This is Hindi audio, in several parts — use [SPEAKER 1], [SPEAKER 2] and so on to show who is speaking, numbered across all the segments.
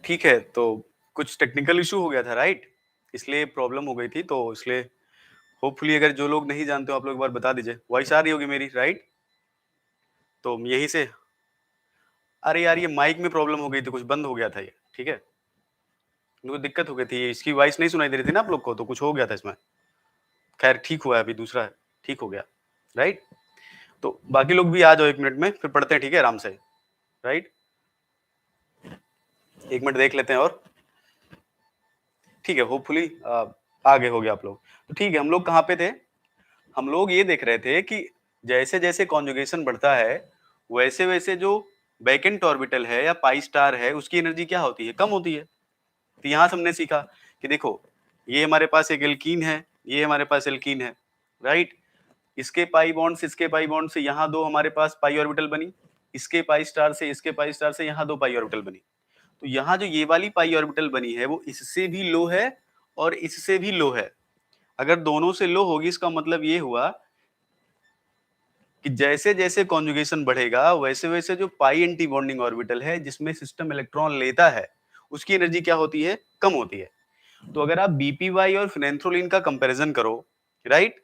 [SPEAKER 1] ठीक है, तो कुछ टेक्निकल इशू हो गया था, राइट? इसलिए प्रॉब्लम हो गई थी, तो इसलिए होपफुली अगर जो लोग नहीं जानते हो आप लोग एक बार बता दीजिए। वॉइस आ रही होगी मेरी, राइट? तो यहीं से अरे यार ये माइक में प्रॉब्लम हो गई थी, कुछ बंद हो गया था ये, ठीक है? मुझे दिक्कत हो गई थी, इसकी वॉइस नहीं सुनाई दे रही थी ना आप लोग को, तो कुछ हो गया था इसमें। खैर ठीक हुआ है, अभी दूसरा है, ठीक हो गया, राइट? तो बाकी लोग भी आ जाओ 1 मिनट में, फिर पढ़ते हैं, ठीक है? आराम से, राइट? 1 मिनट देख लेते हैं और ठीक है, होपफुली आगे हो गया आप लोग। तो ठीक है, हम लोग कहाँ पे थे? हम लोग ये देख रहे थे कि जैसे-जैसे कॉन्जुगेशन बढ़ता है, वैसे-वैसे जो वैकेंट ऑर्बिटल है या पाई स्टार है, उसकी एनर्जी क्या होती है? कम होती है। तो यहाँ से हमने सीखा कि देखो, ये हमारे पास एक एल्कीन है, ये हमारे पास एल्कीन है, राइट? इसके पाई बॉन्ड से इसके पाई बॉन्ड से यहाँ 2 हमारे पास पाई ऑर्बिटल बनी, इसके पाई स्टार से इसके पाई स्टार से यहाँ 2 पाई ऑर्बिटल बनी। तो यहाँ जो ये वाली पाई ऑर्बिटल बनी है, वो इससे भी लो है और इससे भी लो है। अगर दोनों से लो होगी, इसका मतलब ये हुआ कि जैसे-जैसे कॉन्जुगेशन बढ़ेगा, वैसे-वैसे जो पाई एंटी बॉन्डिंग ऑर्बिटल है, जिसमें सिस्टम इलेक्ट्रॉन लेता है, उसकी एनर्जी क्या होती है? कम होती है। तो अगर आप बीपीवाई और फिनेंथ्रोलिन का कंपैरिजन करो, राइट?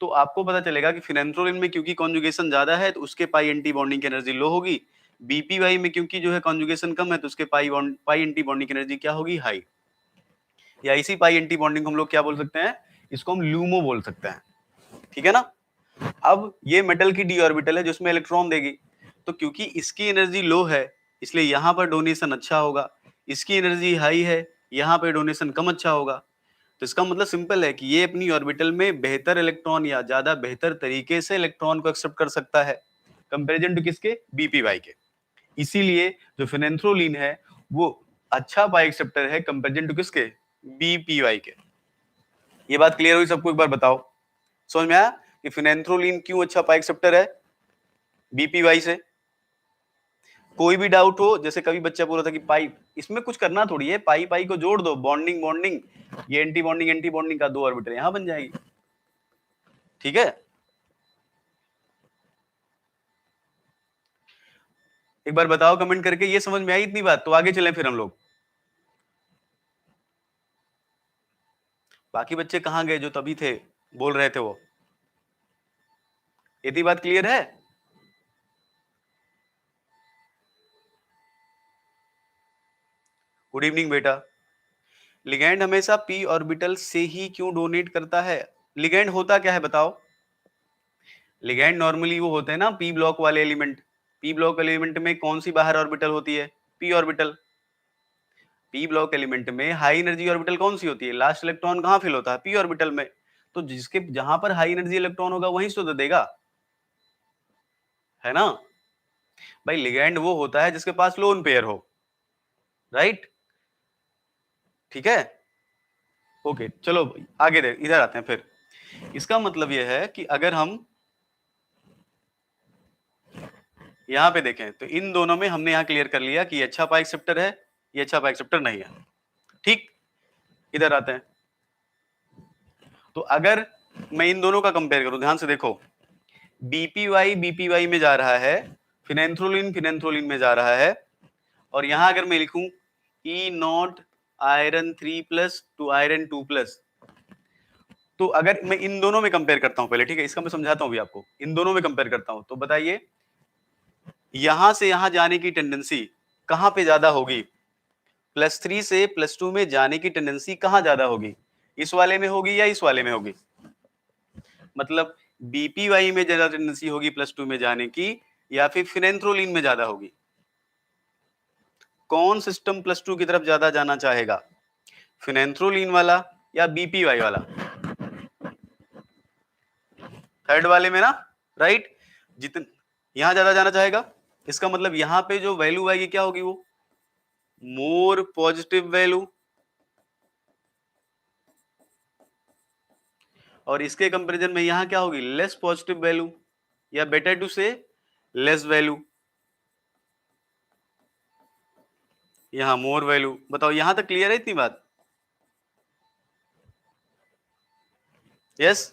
[SPEAKER 1] तो आपको पता चलेगा कि फिनेंथ्रोलिन में क्योंकि कॉन्जुगेशन ज्यादा है, तो उसके पाई एंटी बॉन्डिंग की एनर्जी लो होगी। बीपीवाई में क्योंकि जो है कॉन्जुगेशन कम है, तो उसके पाई एंटी बॉन्डिंग की एनर्जी क्या होगी? हाई। या इसी पाई एंटी बॉन्डिंग हम लोग क्या बोल सकते हैं? इसको हम लूमो बोल सकते हैं, ठीक है ना? अब ये मेटल की डी ऑर्बिटल है जो उसमें इलेक्ट्रॉन देगी, तो क्योंकि इसकी एनर्जी लो है, इसलिए यहाँ पर डोनेशन अच्छा होगा। इसकी एनर्जी हाई है, यहाँ पे डोनेशन कम अच्छा होगा। तो इसका मतलब सिंपल है कि ये अपनी ऑर्बिटल में बेहतर इलेक्ट्रॉन या ज्यादा बेहतर तरीके से इलेक्ट्रॉन को एक्सेप्ट कर सकता है, कंपेरिजन टू किसके? बीपीवाई के। इसीलिए जो फिनेंथ्रोलिन है वो अच्छा पाई एक्सेप्टर है कंपेरिजन टू किसके? बीपीवाई के। ये बात क्लियर हुई सबको? एक बार बताओ, समझ में आया कि फिनेंथ्रोलिन क्यों अच्छा पाई एक्सेप्टर है बीपीवाई से? कोई भी डाउट हो, जैसे कभी बच्चा बोल रहा था कि पाई, इसमें कुछ करना थोड़ी है, पाई पाई को जोड़ दो, बॉन्डिंग बॉन्डिंग, ये एंटी बॉन्डिंग का 2 ऑर्बिटल यहां बन जाएगी, ठीक है? एक बार बताओ कमेंट करके, ये समझ में आई इतनी बात? तो आगे चलें फिर हम लोग। बाकी बच्चे कहां गए जो तभी थे, बोल रहे थे वो? इतनी बात क्लियर है? गुड इवनिंग बेटा। लिगैंड हमेशा पी ऑर्बिटल से ही क्यों डोनेट करता है? लिगैंड होता क्या है बताओ? लिगैंड नॉर्मली वो होते हैं ना पी ब्लॉक वाले एलिमेंट। पी ब्लॉक एलिमेंट में कौन सी बाहर ऑर्बिटल होती है? P orbital. P block element में हाई एनर्जी ऑर्बिटल कौन सी होती है? लास्ट इलेक्ट्रॉन कहाँ फिल होता है? पी ऑर्बिटल में। तो जिसके जहां पर हाई एनर्जी इलेक्ट्रॉन होगा वहीं से तो देगा, है ना? भाई लिगैंड वो होता है जिसके पास लोन पेयर हो, राइट? ठीक है, ओके चलो आगे दे, इधर आते हैं फिर। इसका मतलब यह है कि अगर हम यहाँ पे देखें तो इन दोनों में हमने यहाँ क्लियर कर लिया कि ये अच्छा पाई एक्सेप्टर है, ये अच्छा पाई एक्सेप्टर नहीं है, ठीक? इधर आते हैं, तो अगर मैं इन दोनों का कंपेयर करूं, ध्यान से देखो, बीपीवाई बीपीवाई में जा रहा है, फिनेंथ्रोलिन फिनेंथ्रोलिन में जा रहा है, और यहां अगर मैं लिखूं ई नॉट आयरन 3+ टू आयरन 2+, तो अगर मैं इन दोनों में कंपेयर करता हूं पहले, ठीक है? इसका मैं समझाता हूं भी आपको, इन दोनों में कंपेयर करता हूं, तो बताइए यहां से यहां जाने की टेंडेंसी कहां पे ज्यादा होगी? +3 से +2 में जाने की टेंडेंसी कहां ज्यादा होगी? इस वाले में होगी या इस वाले में होगी? मतलब बीपीवाई में ज्यादा टेंडेंसी होगी +2 में जाने की, या फिर फिनेंथ्रोलिन में ज्यादा होगी? कौन सिस्टम +2 की तरफ ज्यादा जाना चाहेगा? फिनेंथ्रोलिन वाला या बीपीवाई वाला? थर्ड वाले में ना, राइट? जितन यहां ज्यादा जाना चाहेगा, इसका मतलब यहां पे जो वैल्यू आएगी क्या होगी? वो मोर पॉजिटिव वैल्यू, और इसके कंपैरिजन में यहां क्या होगी? लेस पॉजिटिव वैल्यू, या बेटर टू से लेस वैल्यू, यहां मोर वैल्यू। बताओ यहां तक क्लियर है इतनी बात? यस?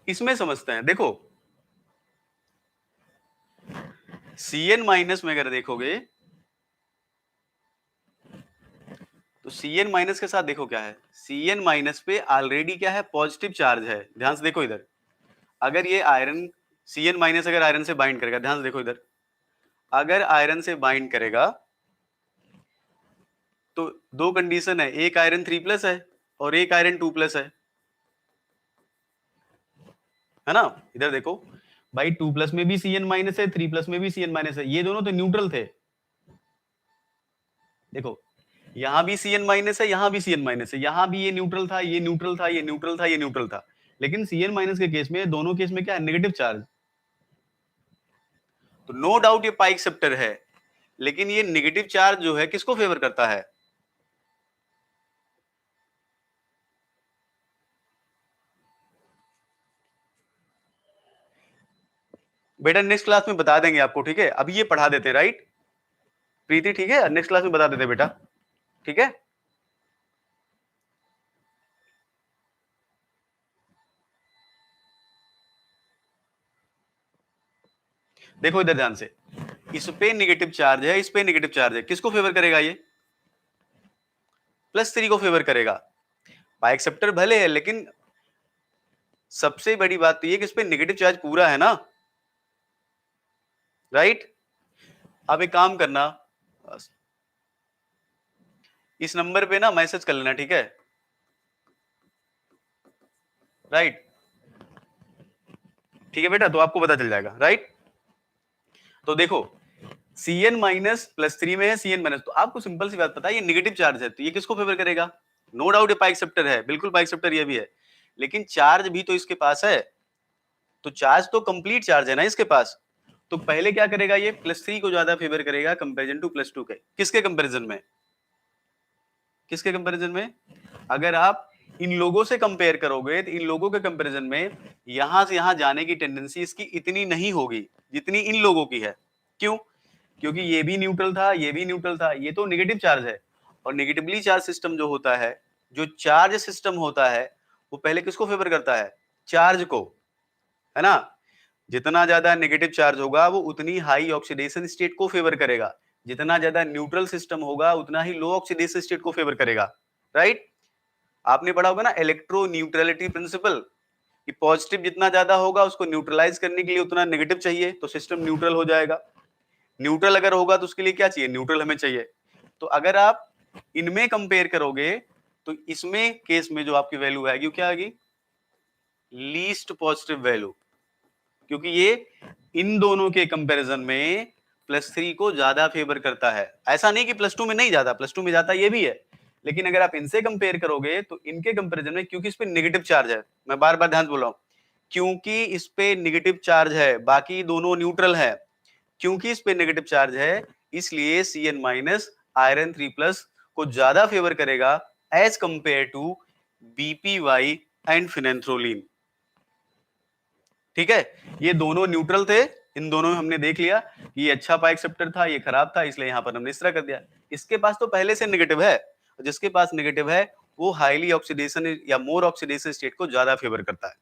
[SPEAKER 1] इसमें समझते हैं, देखो Cn माइनस में अगर देखोगे तो Cn माइनस के साथ देखो क्या है, Cn माइनस पे ऑलरेडी क्या है, पॉजिटिव चार्ज है। ध्यान से देखो इधर, अगर ये आयरन Cn माइनस अगर आयरन से बाइंड करेगा, ध्यान से देखो इधर, अगर आयरन से बाइंड करेगा तो दो कंडीशन है, एक आयरन 3+ है और एक आयरन 2+ है ना। इधर देखो भाई, 2+ में भी Cn माइनस है, 3+ में भी Cn माइनस है, ये दोनों तो न्यूट्रल थे। देखो यहां भी Cn माइनस है, यहां भी Cn माइनस है, यहां भी ये न्यूट्रल था, ये न्यूट्रल था, ये न्यूट्रल था, ये न्यूट्रल था। लेकिन Cn माइनस के केस में, दोनों केस में क्या है, नेगेटिव चार्ज। तो नो डाउट ये पाई एक्सेप्टर है, लेकिन ये नेगेटिव चार्ज जो है किसको फेवर करता है? बेटा नेक्स्ट क्लास में बता देंगे आपको, ठीक है, अभी ये पढ़ा देते, राइट प्रीति, ठीक है, नेक्स्ट क्लास में बता देते बेटा, ठीक है। देखो इधर ध्यान से, इस पे नेगेटिव चार्ज है, इस पे नेगेटिव चार्ज है, किसको फेवर करेगा ये? +3 को फेवर करेगा। पाई एक्सेप्टर भले है, लेकिन सबसे बड़ी बात तो ये कि इस पे नेगेटिव चार्ज पूरा है ना, राइट। अब एक काम करना, इस नंबर पे ना मैसेज कर लेना, ठीक है, राइट, ठीक है बेटा, तो आपको पता चल जाएगा, राइट। तो देखो Cn माइनस +3 में है, Cn माइनस, तो आपको सिंपल सी बात पता है, ये नेगेटिव चार्ज है, तो ये किसको फेवर करेगा? नो डाउट ये पाई एक्सेप्टर है, बिल्कुल पाई एक्सेप्टर ये भी है, लेकिन चार्ज भी तो इसके पास है, तो चार्ज तो कंप्लीट चार्ज है ना इसके पास। तो पहले क्या करेगा, ये +3 को ज्यादा फेवर करेगा कंपेरिजन टू +2 के। किसके कंपेरिजन में? किसके कंपेरिजन में? अगर आप इन लोगों से कंपेयर करोगे तो इन लोगों के कंपेरिजन में यहां से यहां जाने की टेंडेंसी इसकी इतनी नहीं होगी जितनी इन लोगों की है। क्यों? क्योंकि ये भी न्यूट्रल था, ये भी न्यूट्रल था, ये तो नेगेटिव चार्ज है, और नेगेटिवली चार्ज सिस्टम जो होता है, जो चार्ज सिस्टम होता है, वो पहले किसको फेवर करता है? चार्ज को, है ना। जितना ज्यादा नेगेटिव चार्ज होगा वो उतनी हाई ऑक्सीडेशन स्टेट को फेवर करेगा, जितना ज्यादा न्यूट्रल सिस्टम होगा उतना ही लो ऑक्सीडेशन स्टेट को फेवर करेगा, राइट। आपने पढ़ा होगा ना इलेक्ट्रो न्यूट्रलिटी प्रिंसिपल, कि पॉजिटिव जितना ज्यादा होगा उसको न्यूट्रलाइज करने के लिए उतना नेगेटिव चाहिए, तो सिस्टम न्यूट्रल हो जाएगा। न्यूट्रल अगर होगा तो उसके लिए क्या चाहिए? न्यूट्रल हमें चाहिए। तो अगर आप इनमें कंपेयर करोगे तो इसमें केस में जो आपकी वैल्यू आएगी वो क्या आएगी? लीस्ट पॉजिटिव वैल्यू, क्योंकि ये इन दोनों के कंपैरिजन में +3 को ज्यादा फेवर करता है। ऐसा नहीं कि +2 में नहीं जाता, +2 में जाता ये भी है, लेकिन अगर आप इनसे कंपेयर करोगे तो इनके कंपैरिजन में, क्योंकि इस पे नेगेटिव चार्ज है, मैं बार बार ध्यान से बोल रहा हूं, क्योंकि इस पे नेगेटिव चार्ज है, बाकी दोनों न्यूट्रल है, क्योंकि इस पे नेगेटिव चार्ज है, इसलिए Cn माइनस आयरन 3+ को ज्यादा फेवर करेगा as compare to BPY and phenanthroline. ठीक है, ये दोनों न्यूट्रल थे, इन दोनों में हमने देख लिया कि ये अच्छा पाई एक्सेप्टर था, ये खराब था, इसलिए यहां पर हमने इस तरह कर दिया। इसके पास तो पहले से नेगेटिव है, जिसके पास नेगेटिव है वो हाईली ऑक्सीडेशन या मोर ऑक्सीडेशन स्टेट को ज्यादा फेवर करता है।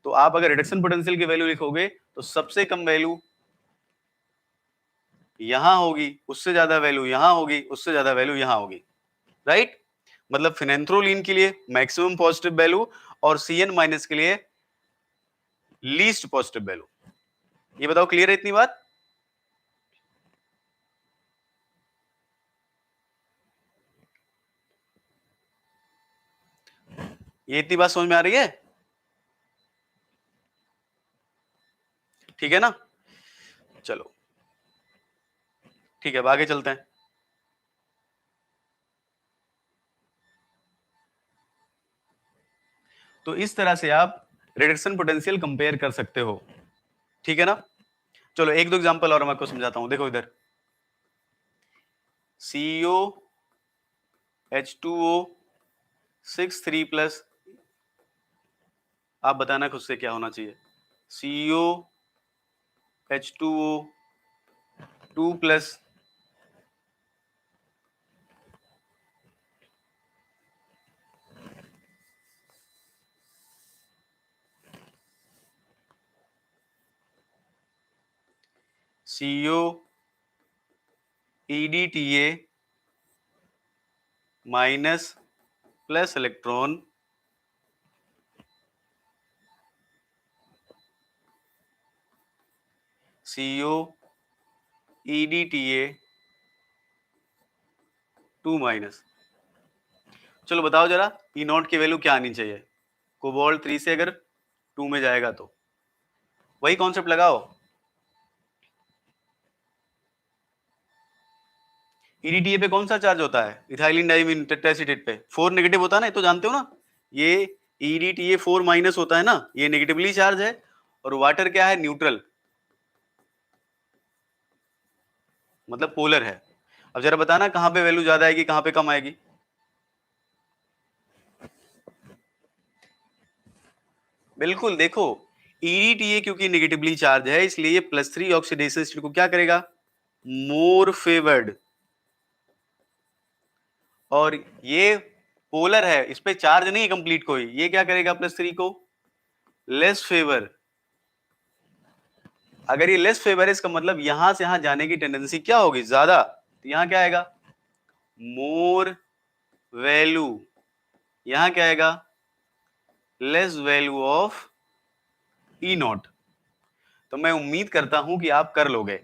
[SPEAKER 1] तो आप अगर रिडक्शन पोटेंशियल की वैल्यू लिखोगे तो सबसे कम वैल्यू यहां होगी, उससे ज्यादा वैल्यू यहां होगी, उससे ज्यादा वैल्यू यहां होगी, राइट। मतलब फिनेंथ्रोलिन के लिए मैक्सिमम पॉजिटिव वैल्यू और Cn माइनस के लिए लीस्ट पॉजिटिव वैल्यू। ये बताओ क्लियर है इतनी बात? ये इतनी बात समझ में आ रही है? ठीक है ना, चलो ठीक है, अब आगे चलते हैं। तो इस तरह से आप रिडक्शन पोटेंशियल कंपेयर कर सकते हो, ठीक है ना। चलो एक दो एग्जांपल और मैं आपको समझाता हूं। देखो इधर COH2O 6 3+, आप बताना खुद से क्या होना चाहिए। COH2O 2+, CO EDTA minus plus electron CO EDTA 2 minus. चलो बताओ जरा ई नॉट की वैल्यू क्या आनी चाहिए कोबाल्ट 3 से अगर 2 में जाएगा तो वही कॉन्सेप्ट लगाओ। EDTA पे कौन सा चार्ज होता है इथाइलिन डाइमीन टेट्राएसीटेट पे 4 नेगेटिव होता है ना, ये तो जानते हो ना। ये EDTA 4 माइनस होता है ना, ये नेगेटिवली चार्ज है और वाटर क्या है न्यूट्रल, मतलब पोलर है। अब जरा बताना कहां पे वैल्यू ज्यादा आएगी कहां पे कम आएगी। बिल्कुल देखो EDTA क्योंकि नेगेटिवली चार्ज है इसलिए ये +3 ऑक्सीडेशन स्टेट को क्या करेगा मोर फेवर्ड, और ये पोलर है इस पे चार्ज नहीं है कंप्लीट कोई, ये क्या करेगा +3 को लेस फेवर। अगर ये लेस फेवर है इसका मतलब यहां से यहां जाने की टेंडेंसी क्या होगी ज्यादा, तो यहां क्या आएगा मोर वैल्यू, यहां क्या आएगा less value of E not. तो मैं उम्मीद करता हूं कि आप कर लोगे।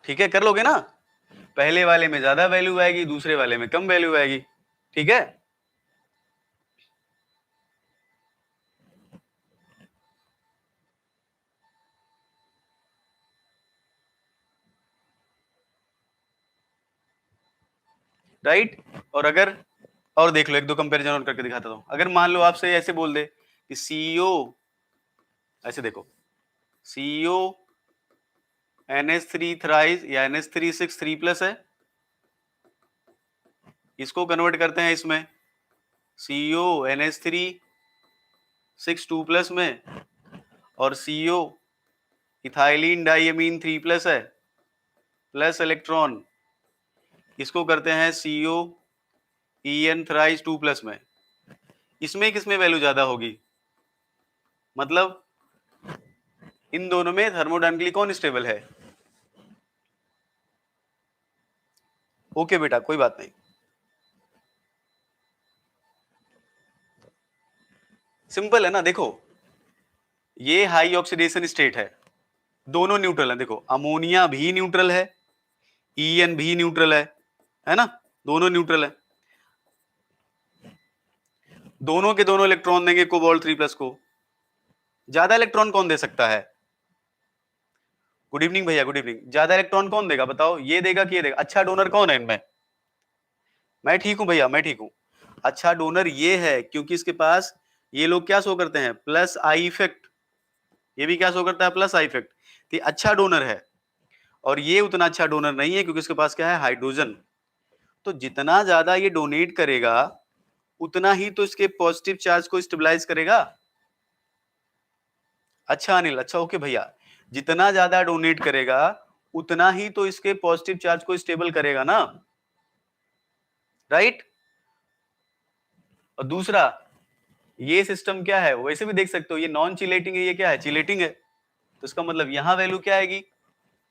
[SPEAKER 1] ठीक है कर लोगे ना, पहले वाले में ज्यादा वैल्यू आएगी दूसरे वाले में कम वैल्यू आएगी। ठीक है राइट। और अगर और देख लो एक दो कंपैरिजन और करके दिखाता हूं। अगर मान लो आपसे ऐसे बोल दे कि सीओ, ऐसे देखो सीओ NH3 थ्राइस या NH3 6 3+ है, इसको कन्वर्ट करते हैं इसमें CO NH3 6 2+ में, और CO इथाइलिन डाइमीन 3+ है प्लस इलेक्ट्रॉन, इसको करते हैं CO EN थ्राइस 2+ में। इसमें किसमें वैल्यू ज्यादा होगी, मतलब इन दोनों में थर्मोडायनेमिकली कौन स्टेबल है। ओके बेटा कोई बात नहीं, सिंपल है ना। देखो ये हाई ऑक्सीडेशन स्टेट है, दोनों न्यूट्रल है, देखो अमोनिया भी न्यूट्रल है EN भी न्यूट्रल है ना, दोनों न्यूट्रल है, दोनों के दोनों इलेक्ट्रॉन देंगे कोबाल्ट 3+ को। ज्यादा इलेक्ट्रॉन कौन दे सकता है, गुड इवनिंग भैया गुड इवनिंग, ज्यादा इलेक्ट्रॉन कौन देगा बताओ, ये देगा कि ये देगा, अच्छा डोनर कौन है इनमें। मैं ठीक हूं भैया मैं ठीक हूं, अच्छा डोनर ये है क्योंकि इसके पास ये लोग क्या शो करते हैं प्लस आई इफेक्ट, ये भी क्या शो करता है प्लस आई इफेक्ट, तो ये अच्छा डोनर है। और ये उतना अच्छा डोनर नहीं है क्योंकि इसके पास क्या है हाइड्रोजन। तो जितना ज्यादा ये डोनेट करेगा उतना ही तो इसके पॉजिटिव चार्ज को स्टेबलाइज करेगा। अच्छा अनिल, अच्छा ओके भैया, जितना ज्यादा डोनेट करेगा उतना ही तो इसके पॉजिटिव चार्ज को स्टेबल करेगा ना, राइट। और दूसरा ये सिस्टम क्या है वैसे भी देख सकते हो, ये नॉन चिलेटिंग है, ये क्या है चिलेटिंग है, तो इसका मतलब यहां वैल्यू क्या आएगी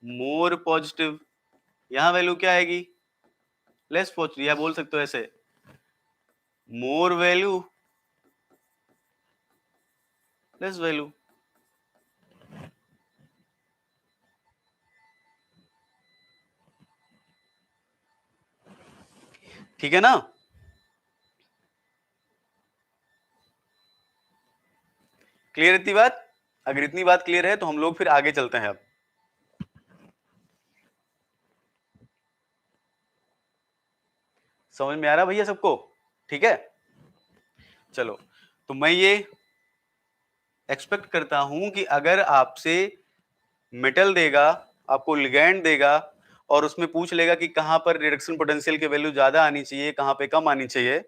[SPEAKER 1] मोर पॉजिटिव, यहां वैल्यू क्या आएगी लेस पॉजिटिव, या बोल सकते हो ऐसे मोर वैल्यू लेस वैल्यू। ठीक है ना, क्लियर इतनी बात। अगर इतनी बात क्लियर है तो हम लोग फिर आगे चलते हैं। अब समझ में आ रहा भैया सबको, ठीक है चलो। तो मैं ये एक्सपेक्ट करता हूं कि अगर आपसे मेटल देगा, आपको लिगैंड देगा और उसमें पूछ लेगा कि कहां पर रिडक्शन पोटेंशियल की वैल्यू ज्यादा आनी चाहिए कहां पे कम आनी चाहिए,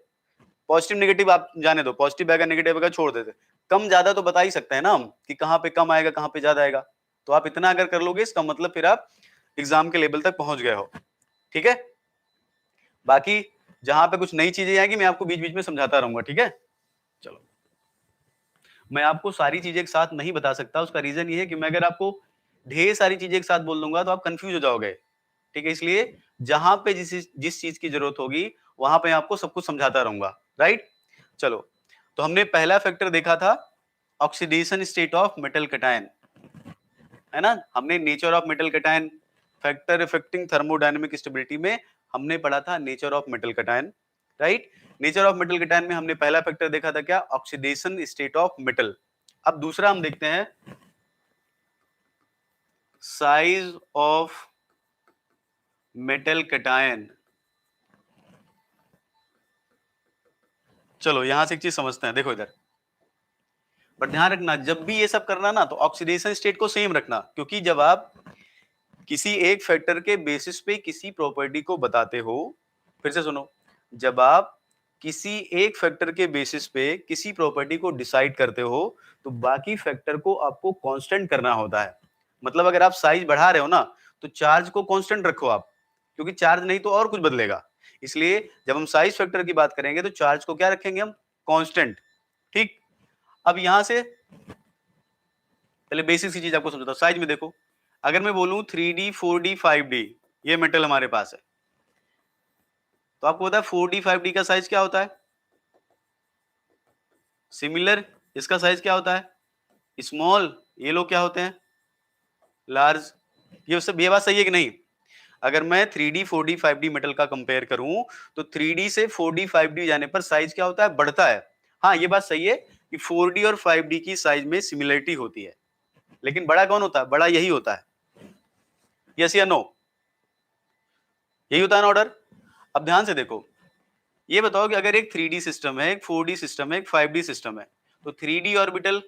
[SPEAKER 1] पॉजिटिव नेगेटिव आप जाने दो, पॉजिटिव आएगा नेगेटिव आएगा छोड़ देते, कम ज्यादा तो बता ही सकते हैं ना हम कि कहां पे कम आएगा कहां पे ज्यादा आएगा। तो आप इतना अगर कर लोगे इसका मतलब फिर आप एग्जाम के लेवल तक पहुंच गए हो। ठीक है, बाकी जहां पे कुछ नई चीजें आएंगी मैं आपको बीच बीच में समझाता रहूंगा। ठीक है चलो, मैं आपको सारी चीजें एक साथ नहीं बता सकता। उसका रीजन ये है कि मैं अगर आपको ढेर सारी चीजें एक साथ बोल दूंगा तो आप कंफ्यूज हो जाओगे। ठीक है, इसलिए जहां पे जिस चीज की जरूरत होगी वहां पे आपको सब कुछ समझाता रहूंगा। राइट, चलो। तो हमने पहला फैक्टर देखा था oxidation state of metal cation, है ना। हमने nature of metal cation, factor affecting thermodynamic stability में हमने पढ़ा था nature of metal cation. Right, nature of metal cation में हमने पहला फैक्टर देखा था क्या, ऑक्सीडेशन स्टेट ऑफ मेटल। अब दूसरा हम देखते हैं साइज ऑफ मेटल कैटायन। चलो यहां से एक चीज समझते हैं, देखो इधर। पर ध्यान रखना जब भी ये सब करना ना तो ऑक्सीडेशन स्टेट को सेम रखना, क्योंकि जब आप किसी एक फैक्टर के बेसिस पे किसी प्रॉपर्टी को बताते हो, फिर से सुनो, जब आप किसी एक फैक्टर के बेसिस पे किसी प्रॉपर्टी को डिसाइड करते हो तो बाकी फैक्टर को आपको कांस्टेंट करना होता है। मतलब अगर आप साइज बढ़ा रहे हो ना तो चार्ज को कांस्टेंट रखो आप, क्योंकि चार्ज नहीं तो और कुछ बदलेगा। इसलिए जब हम साइज फैक्टर की बात करेंगे तो चार्ज को क्या रखेंगे हम, कांस्टेंट। ठीक, अब यहां से पहले बेसिक सी चीज आपको समझाता हूं। साइज में देखो, अगर मैं बोलूं 3D 4D 5D, ये मेटल हमारे पास है, तो आपको पता है 4D 5D का साइज क्या होता है, सिमिलर। इसका साइज क्या होता है, स्मॉल। ये लोग क्या होते हैं, लार्ज। ये बात सही है कि नहीं। अगर मैं 3D 4D 5D मेटल का कंपेयर करूं तो 3D से 4D 5D जाने पर साइज क्या होता है, बढ़ता है। हाँ, ये बात सही है कि 4D और 5D की साइज में सिमिलरिटी होती है, लेकिन बड़ा कौन होता है, बड़ा यही होता है। यस या नो, यही होता है ना ऑर्डर। अब ध्यान से देखो, ये बताओ कि अगर एक 3D सिस्टम है, एक 4D सिस्टम है, एक 5D सिस्टम है, तो 3D ऑर्बिटल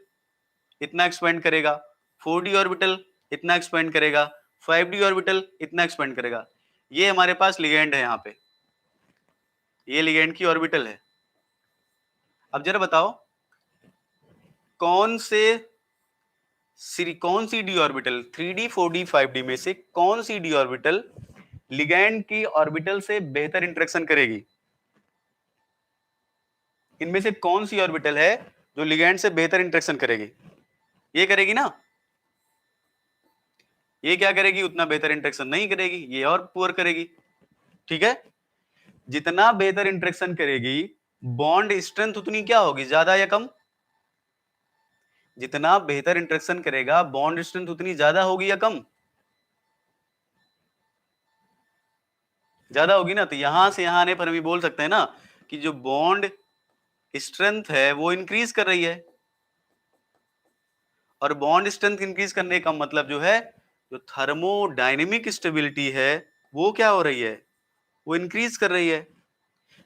[SPEAKER 1] इतना एक्सपेंड करेगा, 4D ऑर्बिटल इतना एक्सपेंड करेगा, 5D ऑर्बिटल इतना एक्सपेंड करेगा। ये हमारे पास लिगेंड है, यहाँ पे ये लिगेंड की ऑर्बिटल है। अब जरा बताओ कौन C D orbital 3D 4D 5D में से कौन सी डी ऑर्बिटल लिगैंड की ऑर्बिटल से बेहतर इंटरेक्शन करेगी। इनमें से कौन सी ऑर्बिटल है जो लिगैंड से बेहतर इंटरेक्शन करेगी, ये करेगी ना। ये क्या करेगी, उतना बेहतर इंटरेक्शन नहीं करेगी, ये और पुअर करेगी। ठीक है, जितना बेहतर इंटरेक्शन करेगी बॉन्ड स्ट्रेंथ उतनी क्या होगी, ज्यादा या कम। जितना बेहतर इंटरेक्शन करेगा बॉन्ड स्ट्रेंथ उतनी ज्यादा होगी या कम, ज्यादा होगी ना। तो यहां से यहां आने पर हम बोल सकते हैं ना कि जो बॉन्ड स्ट्रेंथ है वो इंक्रीज कर रही है, और बॉन्ड स्ट्रेंथ इंक्रीज करने का मतलब जो है, जो थर्मोडायनेमिक स्टेबिलिटी है वो क्या हो रही है, वो इंक्रीज कर रही है।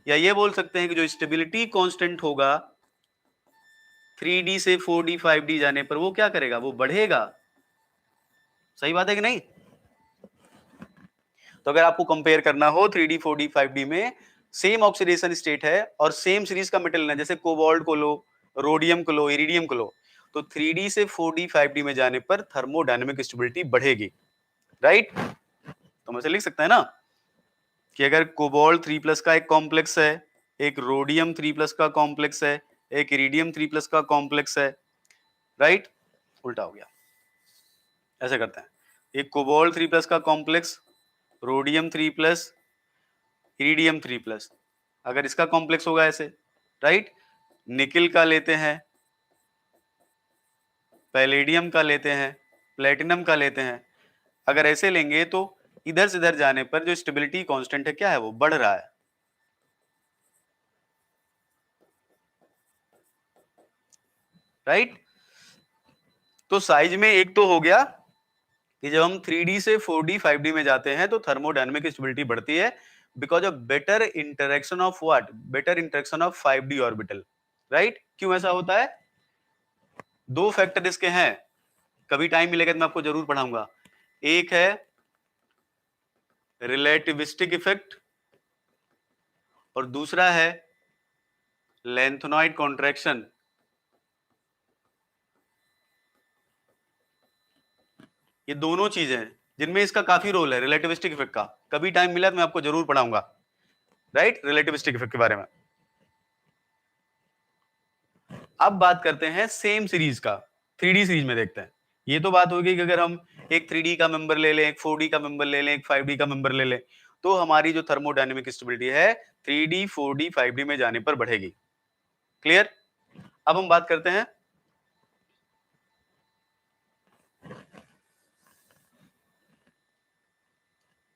[SPEAKER 1] या ये बोल सकते हैं कि जो स्टेबिलिटी कांस्टेंट होगा 3D से 4D 5D जाने पर वो क्या करेगा, वो बढ़ेगा। सही बात है कि नहीं। तो अगर आपको कंपेयर करना हो 3D 4D 5D में सेम ऑक्सीडेशन स्टेट है और सेम सीरीज का मेटल लेना, जैसे कोबाल्ट को लो, रोडियम को लो, इरिडियम को लो, तो 3D से 4D 5D में जाने पर थर्मोडायनेमिक स्टेबिलिटी बढ़ेगी। राइट, तो हम ऐसे लिख सकते हैं ना कि अगर कोबाल्ट 3+ का एक कॉम्प्लेक्स है, एक रोडियम 3+ का कॉम्प्लेक्स है, एक इरिडियम 3+ का कॉम्प्लेक्स है। राइट, उल्टा हो गया, ऐसे करते हैं। एक कोबाल्ट 3+ का कॉम्प्लेक्स, रोडियम 3+, इरिडियम 3+, अगर इसका कॉम्प्लेक्स होगा ऐसे। राइट, निकिल का लेते हैं, पैलेडियम का लेते हैं, प्लेटिनम का लेते हैं। अगर ऐसे लेंगे तो इधर से इधर जाने पर जो स्टेबिलिटी कांस्टेंट है क्या है, वो बढ़ रहा है। राइट, तो साइज में एक तो हो गया कि जब हम 3D से 4D 5D में जाते हैं तो थर्मोडायनेमिक स्टेबिलिटी बढ़ती है because of better interaction of what, better interaction of 5D orbital. Right, क्यों ऐसा होता है, दो फैक्टर इसके हैं, कभी टाइम मिलेगा तो मैं आपको जरूर पढ़ाऊंगा। एक है रिलेटिविस्टिक इफेक्ट और दूसरा है लेंथेनॉइड कॉन्ट्रैक्शन। ये दोनों चीजें हैं जिनमें इसका काफी रोल है, रिलेटिविस्टिक इफेक्ट का। कभी टाइम मिला तो मैं आपको जरूर पढ़ाऊंगा, राइट, रिलेटिविस्टिक इफेक्ट के बारे में। अब बात करते हैं सेम सीरीज का, 3D सीरीज में देखते हैं। ये तो बात होगी कि अगर हम एक 3D का मेंबर ले लें, एक 4D का मेंबर ले लें, एक 5D का मेंबर ले लें, तो हमारी जो थर्मोडायनेमिक स्टेबिलिटी है 3D 4D 5D में जाने पर बढ़ेगी। क्लियर? अब हम बात करते हैं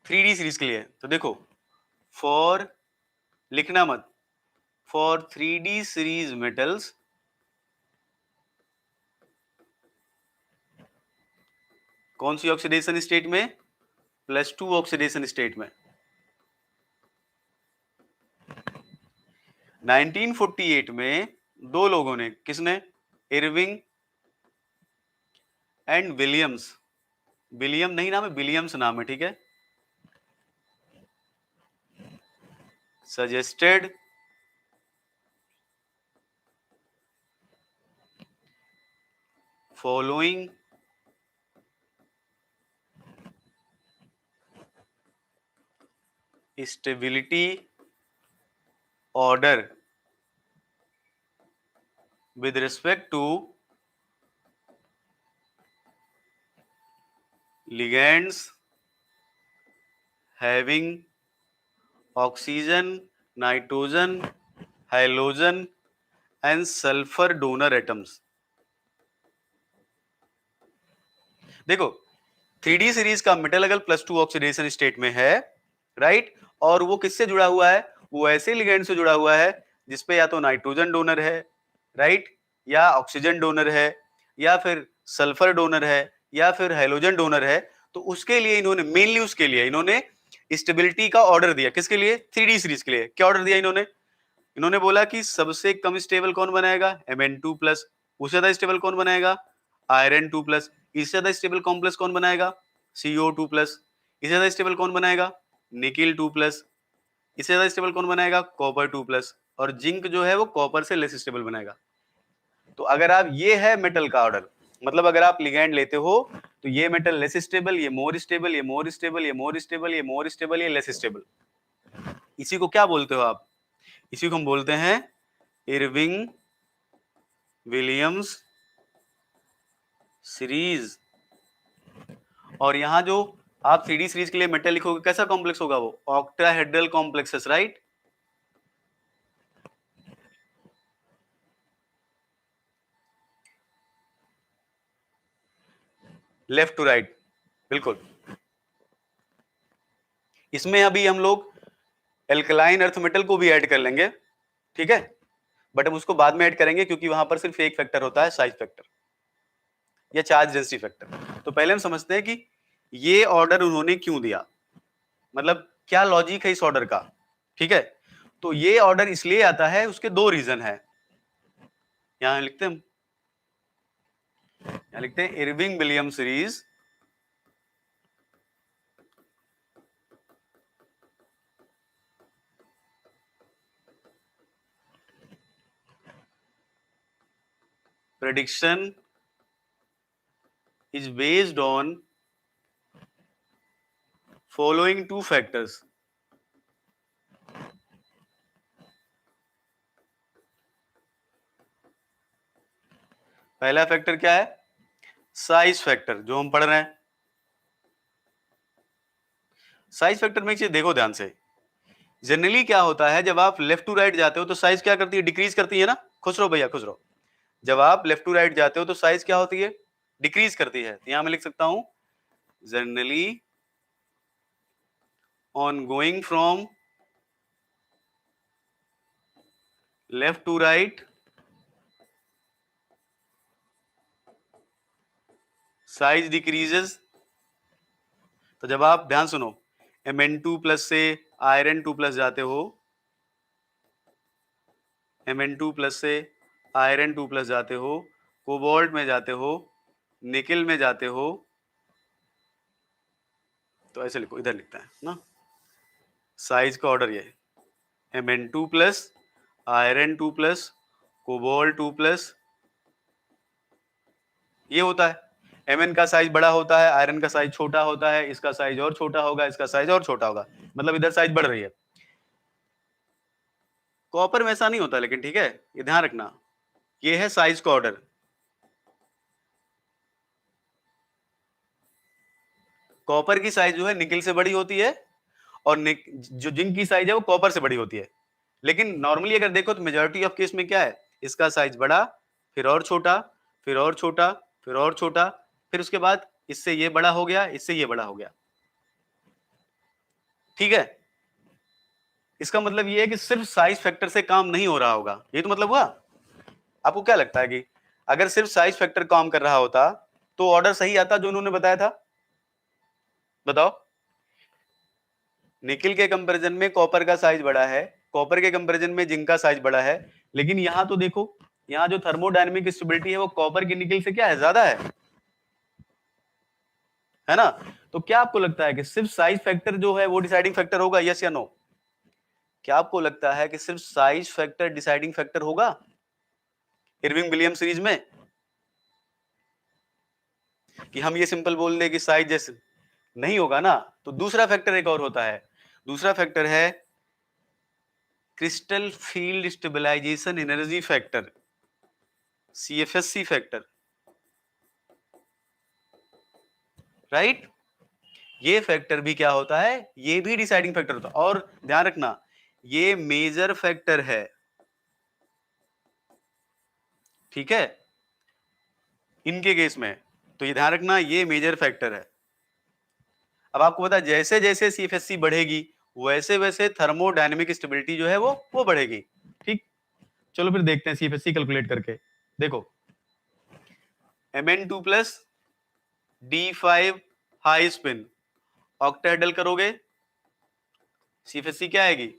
[SPEAKER 1] 3D सीरीज के लिए। तो देखो, फॉर, लिखना मत, फॉर 3D सीरीज मेटल्स कौन सी ऑक्सीडेशन स्टेट में? +2 ऑक्सीडेशन स्टेट में। 1948 में दो लोगों ने, किसने? इरविंग एंड विलियम्स, विलियम नहीं नाम है, विलियम्स नाम है, ठीक है, suggested following stability order with respect to ligands having oxygen, nitrogen, halogen and sulfur donor atoms। देखो, 3D सीरीज का मेटल अगर +2 ऑक्सीडेशन स्टेट में है, राइट, और वो किससे जुड़ा हुआ है? वो ऐसे लिगेंड से जुड़ा हुआ है जिसपे या तो नाइट्रोजन डोनर है, राइट, या ऑक्सीजन डोनर है, या फिर सल्फर डोनर है, या फिर हाइड्रोजन डोनर है। तो उसके लिए इन्होंने, मेनली उसके लिए इन्होंने स्टेबिलिटी का ऑर्डर दिया। किसके लिए? 3D सीरीज के लिए। क्या ऑर्डर दिया इन्होंने? इन्होंने बोला कि सबसे कम स्टेबल कौन बनाएगा? Mn2+। उससे ज्यादा स्टेबल कौन बनाएगा? Iron2+। इससे ज्यादा स्टेबल कॉम्प्लेक्स कौन बनाएगा? CO2+। इससे ज्यादा स्टेबल कौन बनाएगा? Nickel2+। इससे ज्यादा स्टेबल कौन बनाएगा? Copper2+। और जिंक जो है वो कॉपर से लेस स्टेबल बनाएगा। तो अगर आप, ये है मेटल का ऑर्डर, मतलब अगर आप लिगैंड लेते हो तो ये मेटल लेस स्टेबल, ये मोर स्टेबल, ये मोर स्टेबल, ये मोर स्टेबल, ये मोर स्टेबल, ये लेस स्टेबल। इसी को क्या बोलते हो आप? इसी को हम बोलते हैं इरविंग विलियम्स सीरीज। और यहां जो आप 3D सीरीज के लिए मेटल लिखोगे, कैसा कॉम्प्लेक्स होगा वो? Octahedral complexes, right. Left to right, बिल्कुल। इसमें अभी हम लोग एल्कलाइन अर्थ मेटल को भी ऐड कर लेंगे, ठीक है, बट हम उसको बाद में ऐड करेंगे क्योंकि वहां पर सिर्फ एक फैक्टर होता है, साइज फैक्टर या चार्ज डेंसिटी फैक्टर। तो पहले हम समझते हैं कि ये ऑर्डर उन्होंने क्यों दिया, मतलब क्या लॉजिक है इस ऑर्डर का, ठीक है। तो ये ऑर्डर इसलिए आता है, उसके दो रीजन है। यहां लिखते हैं, यहां लिखते हैं Irving William series prediction is based on following two factors। पहला फैक्टर क्या है? साइज फैक्टर, जो हम पढ़ रहे हैं। साइज फैक्टर में एक चीज देखो ध्यान से, जनरली क्या होता है, जब आप लेफ्ट टू राइट जाते हो तो साइज क्या करती है? डिक्रीज करती है ना। खुश रहो भैया, खुश रहो। जब आप लेफ्ट टू राइट जाते हो तो साइज क्या होती है? डिक्रीज करती है। तो यहां मैं लिख सकता हूं, generally on going from left to right size decreases. तो जब आप ध्यान सुनो, Mn2+ से Iron2+ जाते हो, Mn2+ से Iron2+ जाते हो, कोबाल्ट में जाते हो, निकिल में जाते हो, तो ऐसे लिखो, इधर लिखता है ना, साइज का ऑर्डर ये Mn2+, Iron2+, कोबाल्ट 2+, ये होता है। Mn का साइज बड़ा होता है, आयरन का साइज छोटा होता है, इसका साइज और छोटा होगा, इसका साइज और छोटा होगा, मतलब इधर साइज बढ़ रही है। कॉपर में ऐसा नहीं होता लेकिन, ठीक है, ये ध्यान रखना। ये है साइज का ऑर्डर। कॉपर की साइज जो है निकिल से बड़ी होती है, और जो जिंक की साइज है वो कॉपर से बड़ी होती है। लेकिन नॉर्मली अगर देखो तो मेजॉरिटी ऑफ केस में क्या है, इसका साइज बड़ा, फिर और छोटा, फिर और छोटा, फिर और छोटा, फिर उसके बाद इससे ये बड़ा हो गया, इससे ये बड़ा हो गया। ठीक है, इसका मतलब ये है कि सिर्फ साइज फैक्टर से काम नहीं हो रहा होगा, ये तो मतलब हुआ। आपको क्या लगता है कि अगर सिर्फ साइज फैक्टर काम कर रहा होता तो ऑर्डर सही आता जो उन्होंने बताया था? बताओ। निकिल के कंपैरिजन में कॉपर का साइज बड़ा है, कॉपर के कंपैरिजन में जिंक का साइज बड़ा है, लेकिन यहां तो देखो, यहां जो थर्मोडायनेमिक स्टेबिलिटी है वो कॉपर की निकिल से क्या है, ज्यादा है ना? तो क्या आपको लगता है कि सिर्फ साइज फैक्टर जो है वो डिसाइडिंग फैक्टर होगा, यस या नो? क्या आपको लगता है कि सिर्फ साइज फैक्टर डिसाइडिंग फैक्टर होगा इरविंग विलियम सीरीज में? कि हम ये सिंपल बोल दे कि साइज जैसे नहीं होगा ना, तो दूसरा फैक्टर एक और होता है। दूसरा फैक्टर है crystal field stabilization energy factor, CFSC factor, right? ये फैक्टर भी क्या होता है, ये भी डिसाइडिंग फैक्टर होता है। और ध्यान रखना, ये मेजर फैक्टर है, ठीक है, इनके केस में। तो ये ध्यान रखना, ये मेजर फैक्टर है। अब आपको पता है जैसे जैसे सीएफएससी बढ़ेगी वैसे वैसे थर्मोडायनेमिक स्टेबिलिटी जो है वो बढ़ेगी। ठीक, चलो फिर देखते हैं सीएफएससी कैलकुलेट करके। देखो, Mn2 plus D5 high spin ऑक्टेहेड्रल करोगे, सीएफएससी क्या आएगी,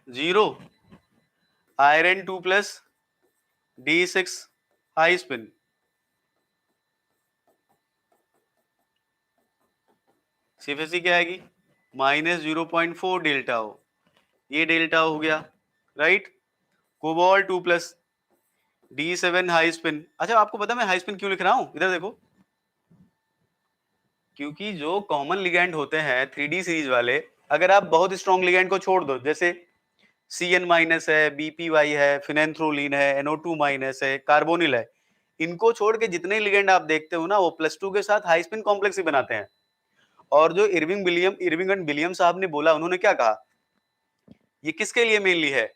[SPEAKER 1] 0। Iron 2 plus D6 high spin, CFSC क्या आएगी, -0.4 डेल्टा ओ, ये डेल्टा हो गया, right? Cobalt 2 plus D7 high spin. अच्छा, आपको पता मैं हाई स्पिन क्यों लिख रहा हूं, इधर देखो, क्योंकि जो कॉमन लिगेंड होते हैं 3D सीरीज वाले, अगर आप बहुत स्ट्रॉन्ग लिगेंड को छोड़ दो, जैसे Cn माइनस है, BPY है, फिनेंथ्रोलिन है, NO2 माइनस है, कार्बोनिल है, इनको छोड़ के जितने लिगेंड आप देखते हो ना वो +2 के साथ हाई स्पिन कॉम्प्लेक्स ही बनाते हैं। और जो इरविंग एंड विलियम साहब ने बोला, उन्होंने क्या कहा, ये किसके लिए मेनली है,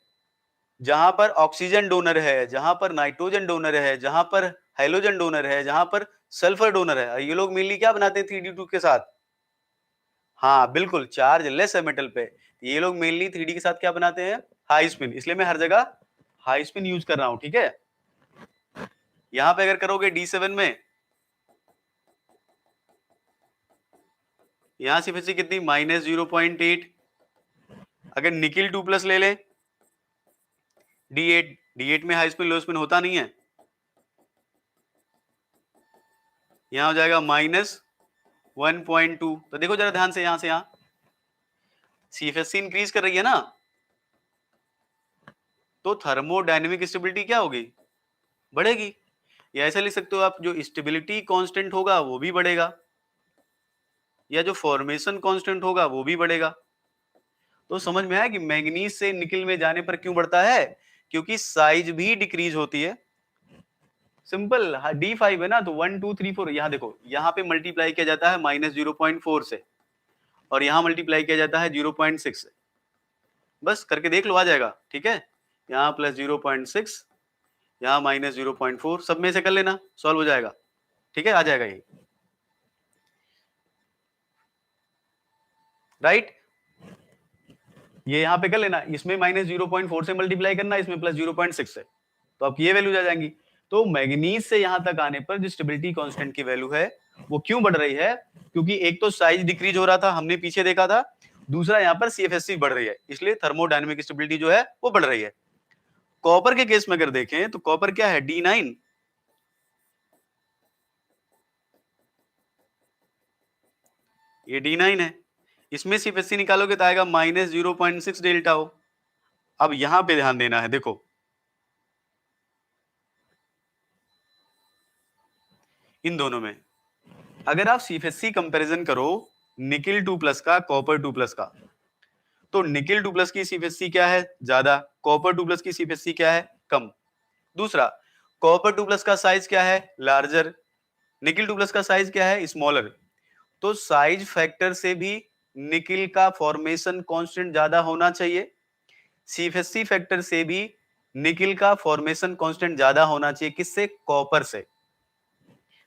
[SPEAKER 1] जहां पर ऑक्सीजन डोनर है, जहां पर नाइट्रोजन डोनर है, जहां पर हाइड्रोजन डोनर है, जहां पर सल्फर डोनर है, ये लोग मेनली क्या बनाते हैं 3D2 के साथ? हाँ बिल्कुल, चार्ज लेस है मेटल पे। ये लोग मेनली 3D के साथ क्या बनाते हैं, हाई स्पिन। इसलिए मैं हर जगह हाई स्पिन यूज कर रहा हूं, ठीक है? यहां पे अगर करोगे D7 में, यहां से फिर से कितनी, -0.8। अगर निकिल 2 प्लस ले ले, D8 में हाई स्पिन लो स्पिन होता नहीं है, यहां हो जाएगा -1.2। तो देखो जरा ध्यान से, यहां से यहां सीएफएससी इंक्रीज कर रही है ना, तो थर्मोडायनेमिक स्टेबिलिटी क्या होगी, बढ़ेगी। या ऐसा लिख सकते हो आप, जो स्टेबिलिटी कांस्टेंट होगा वो भी बढ़ेगा, या जो फॉर्मेशन कांस्टेंट होगा वो भी बढ़ेगा। तो समझ में आया कि मैंगनीज से निकिल में जाने पर क्यों बढ़ता है, क्योंकि साइज भी डिक्रीज होती है। सिंपल, D5 है ना, तो 1 2 3 4, यहाँ देखो, यहाँ पे मल्टीप्लाई किया जाता है -0.4 से, और यहाँ मल्टीप्लाई किया जाता है 0.6 से। बस करके देख लो, आ जाएगा, ठीक है? यहाँ +0.6, यहाँ -0.4, सब में से कर लेना, सॉल्व हो जाएगा, ठीक है? आ जाएगा ये, राइट? ये यहाँ पे कर लेना, इसमें -0.4 से मल्टीप्लाई करना, इसमें +0.6 से, तो आपकी ये वैल्यू आ जाएंगी। तो मैग्नीज से यहां तक आने पर जो स्टेबिलिटी कांस्टेंट की वैल्यू है वो क्यों बढ़ रही है, क्योंकि एक तो साइज डिक्रीज हो रहा था, हमने पीछे देखा था, दूसरा यहाँ पर सीएफएससी बढ़ रही है, इसलिए थर्मोडायनेमिक स्टेबिलिटी जो है वो बढ़ रही है। कॉपर के केस में अगर देखें तो कॉपर क्या है, D9, ये D9 है, इसमें सीएफएससी निकालोगे तो आएगा -0.6 डेल्टा हो। अब यहां पे ध्यान देना है, देखो इन दोनों में अगर आप सीएफएससी कंपैरिजन करो निकिल 2 प्लस का, कॉपर 2 प्लस का, तो निकिल 2 प्लस की CFSC क्या है? ज्यादा। कॉपर 2 प्लस की CFSC क्या है? कम। दूसरा, कॉपर 2 प्लस का साइज क्या है? लार्जर। निकिल 2 प्लस का साइज क्या है? स्मॉलर। तो साइज फैक्टर से भी निकिल का फॉर्मेशन कांस्टेंट ज्यादा होना चाहिए, सीएफएससी फैक्टर से भी निकिल का फॉर्मेशन कांस्टेंट ज्यादा होना चाहिए। किससे? कॉपर से।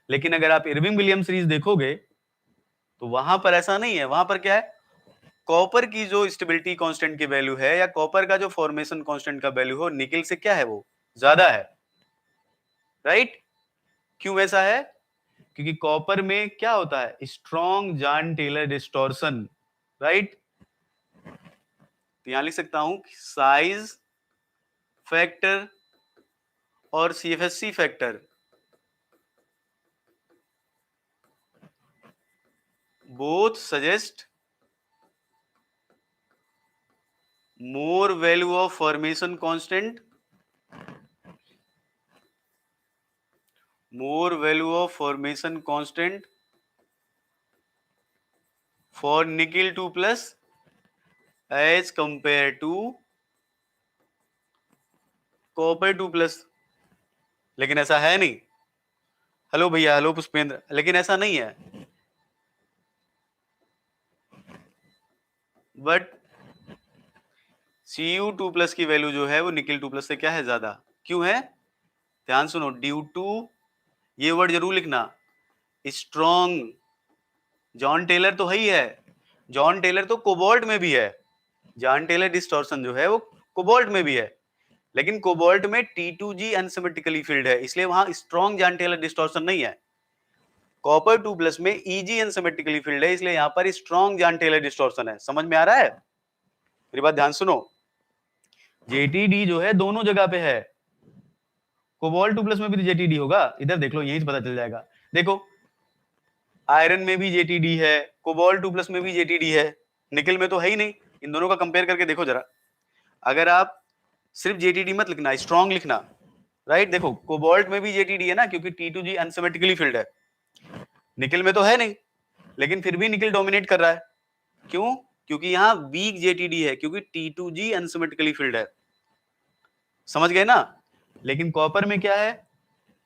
[SPEAKER 1] लेकिन अगर आप इरविंग विलियम सीरीज देखोगे तो वहां पर ऐसा नहीं है। वहां पर क्या है? कॉपर की जो स्टेबिलिटी कांस्टेंट की वैल्यू है या कॉपर का जो फॉर्मेशन कांस्टेंट का वैल्यू हो, निकिल से क्या है? वो ज्यादा है। राइट? क्यों ऐसा है? क्योंकि कॉपर में क्या होता है? Strong John Teller distortion. Right? तो यहां लिख सकता हूं साइज फैक्टर और CFSC factor both suggest more value of formation constant, more value of formation constant for nickel 2 plus as compared to copper 2 plus। लेकिन ऐसा है नहीं। हेलो भैया, हेलो पुष्पेंद्र, लेकिन ऐसा नहीं है। बट Cu2 प्लस की वैल्यू जो है वो निकिल 2 प्लस से क्या है? ज्यादा। क्यों है? ध्यान सुनो, ड्यू टू, ये वर्ड जरूर लिखना, स्ट्रॉन्ग। जॉन टेलर तो है ही है, जॉन टेलर तो कोबाल्ट में भी है। जॉन टेलर डिस्टॉर्शन जो है वो कोबाल्ट में भी है, लेकिन कोबाल्ट में T2G अनसिमेट्रिकली फील्ड है, इसलिए वहां स्ट्रॉन्ग जॉन टेलर डिस्टॉर्शन नहीं है। कॉपर 2 प्लस में EG अनसिमेट्रिकली फील्ड है, इसलिए यहां पर स्ट्रॉन्ग जॉन टेलर डिस्टॉर्शन है। समझ में आ रहा है? मेरी बात ध्यान सुनो, JTD जो है दोनों जगह पे है। कोबाल्ट 2 प्लस में भी तो JTD होगा, इधर देख लो, यहीं से पता चल जाएगा। देखो, आयरन में भी JTD है, कोबाल्ट 2 प्लस में भी JTD है, निकल में तो है ही नहीं। इन दोनों का कंपेयर करके देखो जरा। अगर आप सिर्फ JTD मत लिखना, स्ट्रॉन्ग लिखना। राइट? देखो, कोबाल्ट में भी JTD है ना, क्योंकि T2G अनसिमेट्रिकली फील्ड है। निकल में तो है नहीं, लेकिन फिर भी निकल डोमिनेट कर रहा है। क्यों? क्योंकि यहां वीक JTD है, क्योंकि T2G अनसिमेट्रिकली फील्ड है। समझ गए ना? लेकिन कॉपर में क्या है?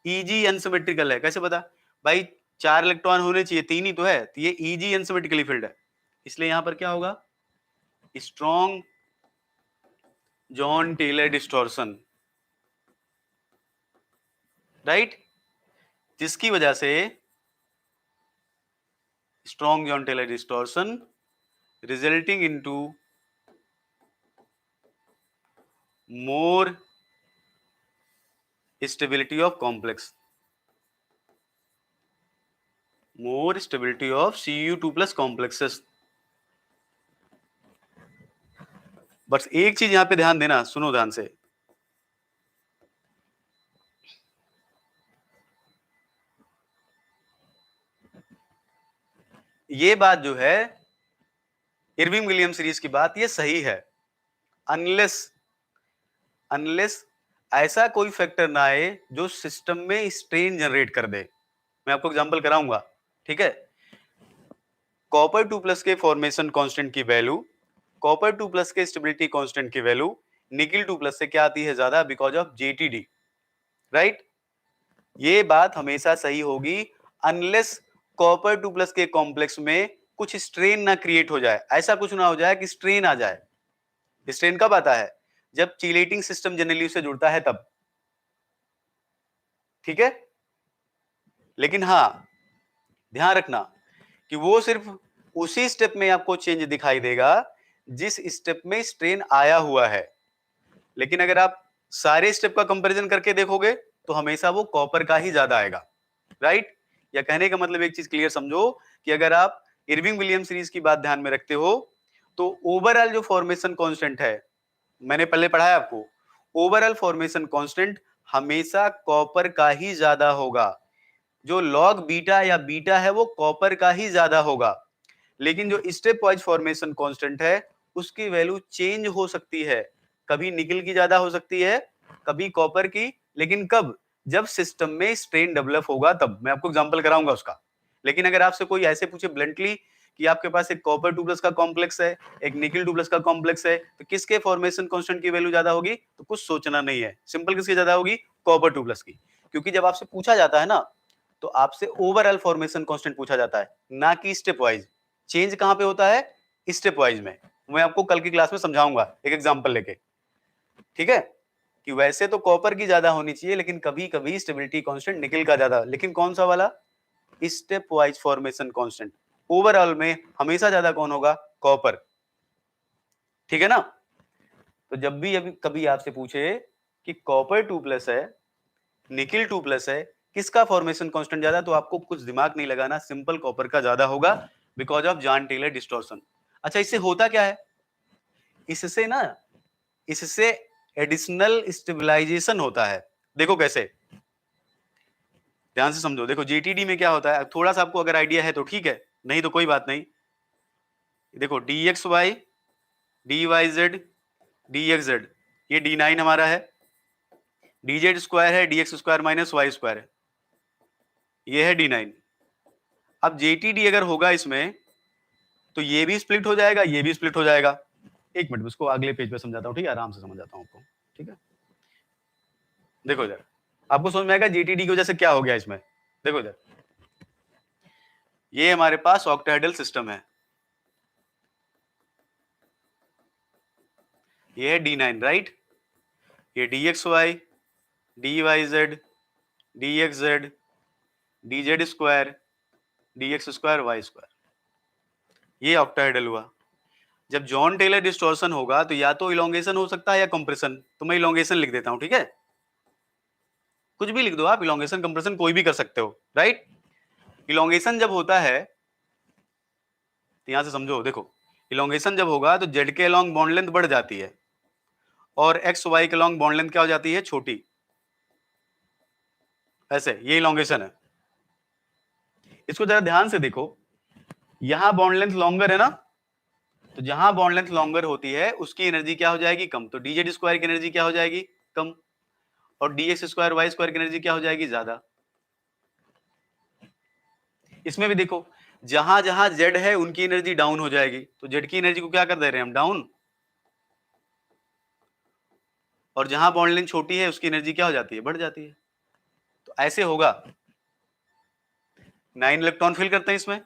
[SPEAKER 1] EG अनसिमेट्रिकल है। कैसे पता? भाई 4 इलेक्ट्रॉन होने चाहिए, 3 ही तो है, तो ये EG अनसिमेट्रिकली फील्ड है, इसलिए यहां पर क्या होगा? Strong John Teller distortion. Right? जिसकी वजह से strong John Teller distortion resulting into more stability of complex, more stability of Cu2 plus complexes. बस एक चीज यहां पे ध्यान देना, सुनो ध्यान से। ये बात जो है इरविंग विलियम सीरीज की बात, ये सही है, अनलेस अनलेस ऐसा कोई फैक्टर ना आए जो सिस्टम में स्ट्रेन जनरेट कर दे। मैं आपको एग्जांपल कराऊंगा। ठीक है? कॉपर 2 प्लस के फॉर्मेशन कांस्टेंट की वैल्यू, कॉपर 2 प्लस के स्टेबिलिटी कांस्टेंट की वैल्यू निकिल 2 प्लस से क्या आती है? ज्यादा, बिकॉज ऑफ JTD। राइट? ये बात हमेशा सही होगी अनलेस कॉपर 2 प्लस के कॉम्प्लेक्स में कुछ स्ट्रेन ना क्रिएट हो जाए। ऐसा कुछ ना हो जाए कि स्ट्रेन आ जाए। स्ट्रेन कब आता है? जब चिलेटिंग सिस्टम जनरली से जुड़ता है तब। ठीक है? लेकिन हाँ, ध्यान रखना कि वो सिर्फ उसी स्टेप में आपको चेंज दिखाई देगा जिस स्टेप में स्ट्रेन आया हुआ है। लेकिन अगर आप सारे स्टेप का कंपैरिजन करके देखोगे तो हमेशा वो कॉपर का ही ज्यादा आएगा। राइट? या कहने का मतलब एक चीज क्लियर समझो कि अगर आप इरविंग विलियम सीरीज की बात ध्यान में रखते हो तो ओवरऑल जो फॉर्मेशन कांस्टेंट है, मैंने पहले पढ़ाया आपको, ओवरऑल फॉर्मेशन कांस्टेंट हमेशा कॉपर का ही ज्यादा होगा। जो लॉग बीटा या बीटा है वो कॉपर का ही ज्यादा होगा। लेकिन जो स्टेप वाइज फॉर्मेशन कांस्टेंट है उसकी वैल्यू चेंज हो सकती है, कभी निकल की ज्यादा हो सकती है, कभी कॉपर की। लेकिन कब? जब सिस्टम में स्ट्रेन डेवलप होगा तब। मैं आपको एग्जांपल कराऊंगा उसका। लेकिन अगर आपसे कोई ऐसे पूछे ब्लंटली कि आपके पास एक कॉपर 2+ का कॉम्प्लेक्स है, एक निकिल 2+ का कॉम्प्लेक्स है, तो किसके फॉर्मेशन कांस्टेंट की वैल्यू ज्यादा होगी? तो कुछ सोचना नहीं है, सिंपल किसकी ज्यादा होगी? कॉपर 2+ की। क्योंकि जब आपसे पूछा जाता है ना, तो आपसे ओवरऑल फॉर्मेशन कांस्टेंट पूछा जाता है, ना कि स्टेप वाइज। चेंज कहां पे होता है? स्टेप वाइज में। मैं आपको कल की क्लास में समझाऊंगा एक एग्जांपल लेके, ठीक है? कि वैसे तो कॉपर की ज्यादा होनी चाहिए, लेकिन कभी कभी स्टेबिलिटी कांस्टेंट निकिल का ज्यादा, लेकिन कौन सा वाला? Step wise formation constant. Overall में हमेशा ज्यादा कौन होगा? कॉपर, ठीक है ना? तो जब भी अभी कभी आपसे पूछे कि कॉपर 2+ है, निकिल 2+ है, किसका फॉर्मेशन कांस्टेंट ज्यादा, तो आपको कुछ दिमाग नहीं लगाना, सिंपल कॉपर का ज्यादा होगा, because of Jahn Teller distortion. अच्छा, इससे होता क्या है? इससे ना, इससे एडिशनल स्टेबलाइजेशन होता है। देखो कैसे, ध्यान से समझो। देखो जीटीडी में क्या होता है, थोड़ा सा आपको अगर आइडिया है तो ठीक है, नहीं तो कोई बात नहीं। देखो dxy dyz dxz, ये d9 हमारा है, dz स्क्वायर है, dx square minus Y square है, ये है d9। अब जेटीडी अगर होगा इसमें, तो ये भी स्प्लिट हो जाएगा, ये भी स्प्लिट हो जाएगा। एक मिनट, उसको अगले पेज पे समझाता हूँ, ठीक है? आराम से समझाता हूँ आपको, ठीक है? देखो इधर, आपको समझ में आएगा जेटीडी की वजह से क्या हो गया इसमें। देखो इधर, ये हमारे पास ऑक्टाहेड्रल सिस्टम है, ये है d9, राइट? ये dxy dyz dxz dz square dx square Y square, ये ऑक्टाहेड्रल हुआ। जब जॉन टेलर डिस्टॉर्शन होगा, तो या तो इलोंगेशन हो सकता है या कंप्रेशन। तो मैं इलोंगेशन लिख देता हूं, ठीक है? कुछ भी लिख दो आप, इलोंगेशन कंप्रेशन कोई भी कर सकते हो, राइट? इलोंगेशन जब होता है, तो यहां से समझो, देखो इलोंगेशन जब होगा तो जेड के अलोंग बॉन्ड लेंथ बढ़ जाती है, और एक्स वाई के अलोंग बॉन्ड लेंथ क्या हो जाती है? छोटी। ऐसे, ये इलोंगेशन है। इसको जरा ध्यान से देखो, यहां बॉन्ड लेंथ लॉन्गर है ना, तो जहां बॉन्ड लेंथ लॉन्गर होती है उसकी एनर्जी क्या हो जाएगी? कम। तो डीजेड स्क्वायर की एनर्जी क्या हो जाएगी? कम। और डीएक्स स्क्वायर वाई स्क्वायर की एनर्जी क्या हो जाएगी? ज्यादा। इसमें भी देखो, जहां जहां जेड है उनकी एनर्जी डाउन हो जाएगी, तो जेड की एनर्जी को क्या कर दे रहे हैं हम? डाउन। और जहां बॉन्ड लेंथ छोटी है उसकी एनर्जी क्या हो जाती है? बढ़ जाती है। तो ऐसे होगा। 9 इलेक्ट्रॉन फिल करते हैं इसमें,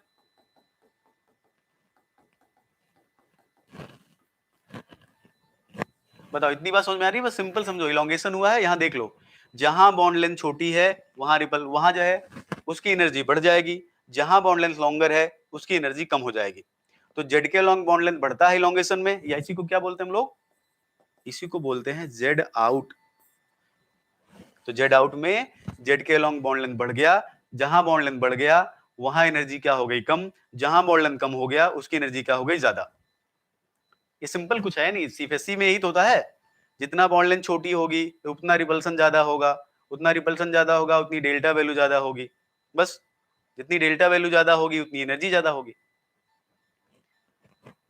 [SPEAKER 1] बताओ इतनी बात समझ में आ रही है? बस सिंपल समझो, इलोंगेशन हुआ है, यहां देख लो, जहां बॉन्ड लेंथ छोटी है वहां रिपल, वहां जो है उसकी एनर्जी बढ़ जाएगी, जहां बॉन्ड लेंथ लॉन्गर है उसकी एनर्जी कम हो जाएगी। तो जेड के लॉन्ग बॉन्ड लेंथ बढ़ता है इलोंगेशन में, या इसी को क्या बोलते हैं हम लोग? इसी को बोलते हैं जेड आउट। तो जेड आउट में जेड के लॉन्ग बॉन्ड लेंथ बढ़ गया, जहां बॉन्ड लेंथ बढ़ गया वहां एनर्जी क्या हो गई? कम। जहां बॉन्ड लेंथ कम हो गया उसकी एनर्जी क्या हो गई? ज्यादा। ये सिंपल कुछ है नहीं, सीफएससी में यही तो होता है। जितना बॉन्ड लेंथ छोटी होगी उतना रिपल्सन ज्यादा होगा, उतना रिपल्सन ज्यादा होगा उतनी डेल्टा वैल्यू ज्यादा होगी, बस। जितनी डेल्टा वैल्यू ज्यादा होगी उतनी एनर्जी ज्यादा होगी।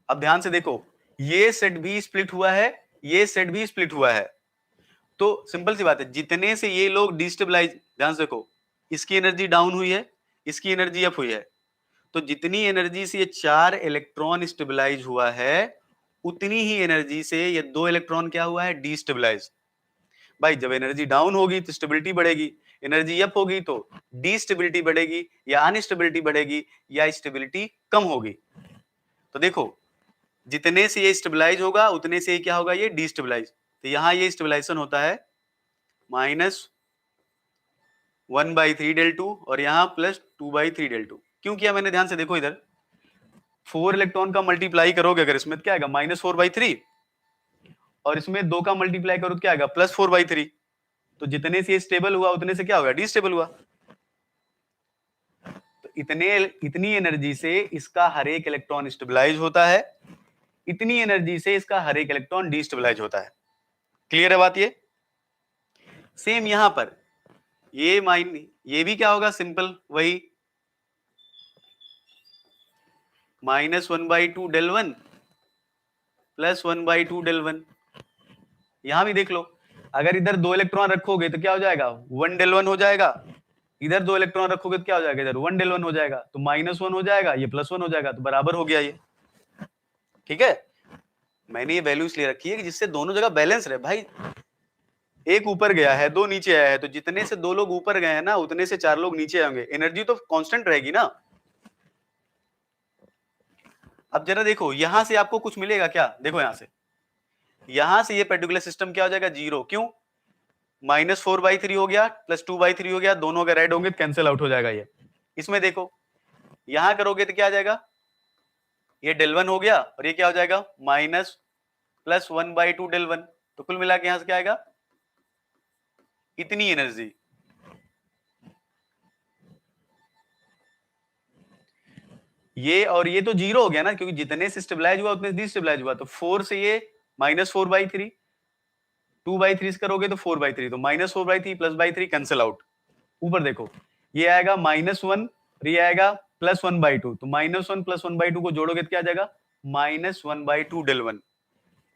[SPEAKER 1] अब ध्यान से देखो, ये सेट भी स्प्लिट हुआ है, ये सेट भी स्प्लिट हुआ है, तो सिंपल सी बात है, जितने से ये लोग डिस्टेबलाइज, ध्यान से देखो, इसकी एनर्जी डाउन हुई है, इसकी एनर्जी अप हुई है, तो जितनी एनर्जी से ये 4 इलेक्ट्रॉन स्टेबलाइज हुआ है, उतनी ही एनर्जी से ये 2 इलेक्ट्रॉन क्या हुआ है? डिस्टेबलाइज। भाई जब एनर्जी डाउन होगी तो स्टेबिलिटी बढ़ेगी, एनर्जी अप होगी तो डिस्टेबिलिटी बढ़ेगी, या अनस्टेबिलिटी बढ़ेगी, या स्टेबिलिटी कम होगी। तो देखो, जितने से ये स्टेबलाइज होगा उतने से ही क्या होगा? ये डिस्टेबलाइज। तो यहां ये स्टेबलाइजेशन होता है -1/3 del 2, और यहां +2/3 del 2। क्यों किया मैंने? ध्यान से देखो इधर, 4 इलेक्ट्रॉन का मल्टीप्लाई करोगे अगर इसमें, तो क्या आएगा? -4/3, और इसमें 2 का मल्टीप्लाई करो तो क्या आएगा? +4/3। तो जितने से स्टेबल हुआ उतने से क्या होगा? डिस्टेबल हुआ। तो इतनी एनर्जी से इसका हर एक इलेक्ट्रॉन स्टेबलाइज होता है, इतनी एनर्जी से इसका हर एक इलेक्ट्रॉन डिस्टेबलाइज होता है। क्लियर है बात? ये सेम यहां पर, ये भी क्या होगा? सिंपल वही, -1/2 del 1 +1/2 del 1। यहां भी देख लो, अगर इधर 2 इलेक्ट्रॉन रखोगे तो क्या हो जाएगा? 1 del 1 हो जाएगा, इधर 2 इलेक्ट्रॉन रखोगे तो क्या हो जाएगा, इधर 1 del 1 हो जाएगा, तो -1 हो जाएगा, ये +1 हो जाएगा, तो बराबर हो गया ये। ठीक है, मैंने ये वैल्यू इसलिए रखी है कि जिससे दोनों जगह बैलेंस रहे भाई। एक ऊपर गया है, 2 नीचे आया है, तो जितने से 2 लोग ऊपर गए हैं ना, उतने से 4 लोग नीचे आएंगे, एनर्जी तो कांस्टेंट रहेगी ना। अब जरा देखो, यहां से आपको कुछ मिलेगा क्या, देखो यहां से ये पर्टिकुलर सिस्टम क्या हो जाएगा, 0। क्यों, -4/3 हो गया +2/3 हो गया, दोनों अगर ऐड होंगे तो कैंसिल आउट हो जाएगा ये। इसमें देखो, यहां करोगे तो क्या आ जाएगा, ये del 1 हो गया, और ये क्या हो जाएगा, -+1/2 del 1। तो कुल मिला के यहां से क्या आएगा, इतनी एनर्जी। ये और ये तो 0 हो गया ना, क्योंकि जितने से स्टेबलाइज हुआ उतने से डिस्टेबलाइज हुआ, तो 4 से ये -4/3, 2/3 करोगे तो 4/3, तो -4/3 +/3 कैंसिल आउट। ऊपर देखो, ये आएगा -1 और ये आएगा +1/2, तो -1 +1/2 को जोड़ोगे तो क्या आ जाएगा, -1/2 del 1।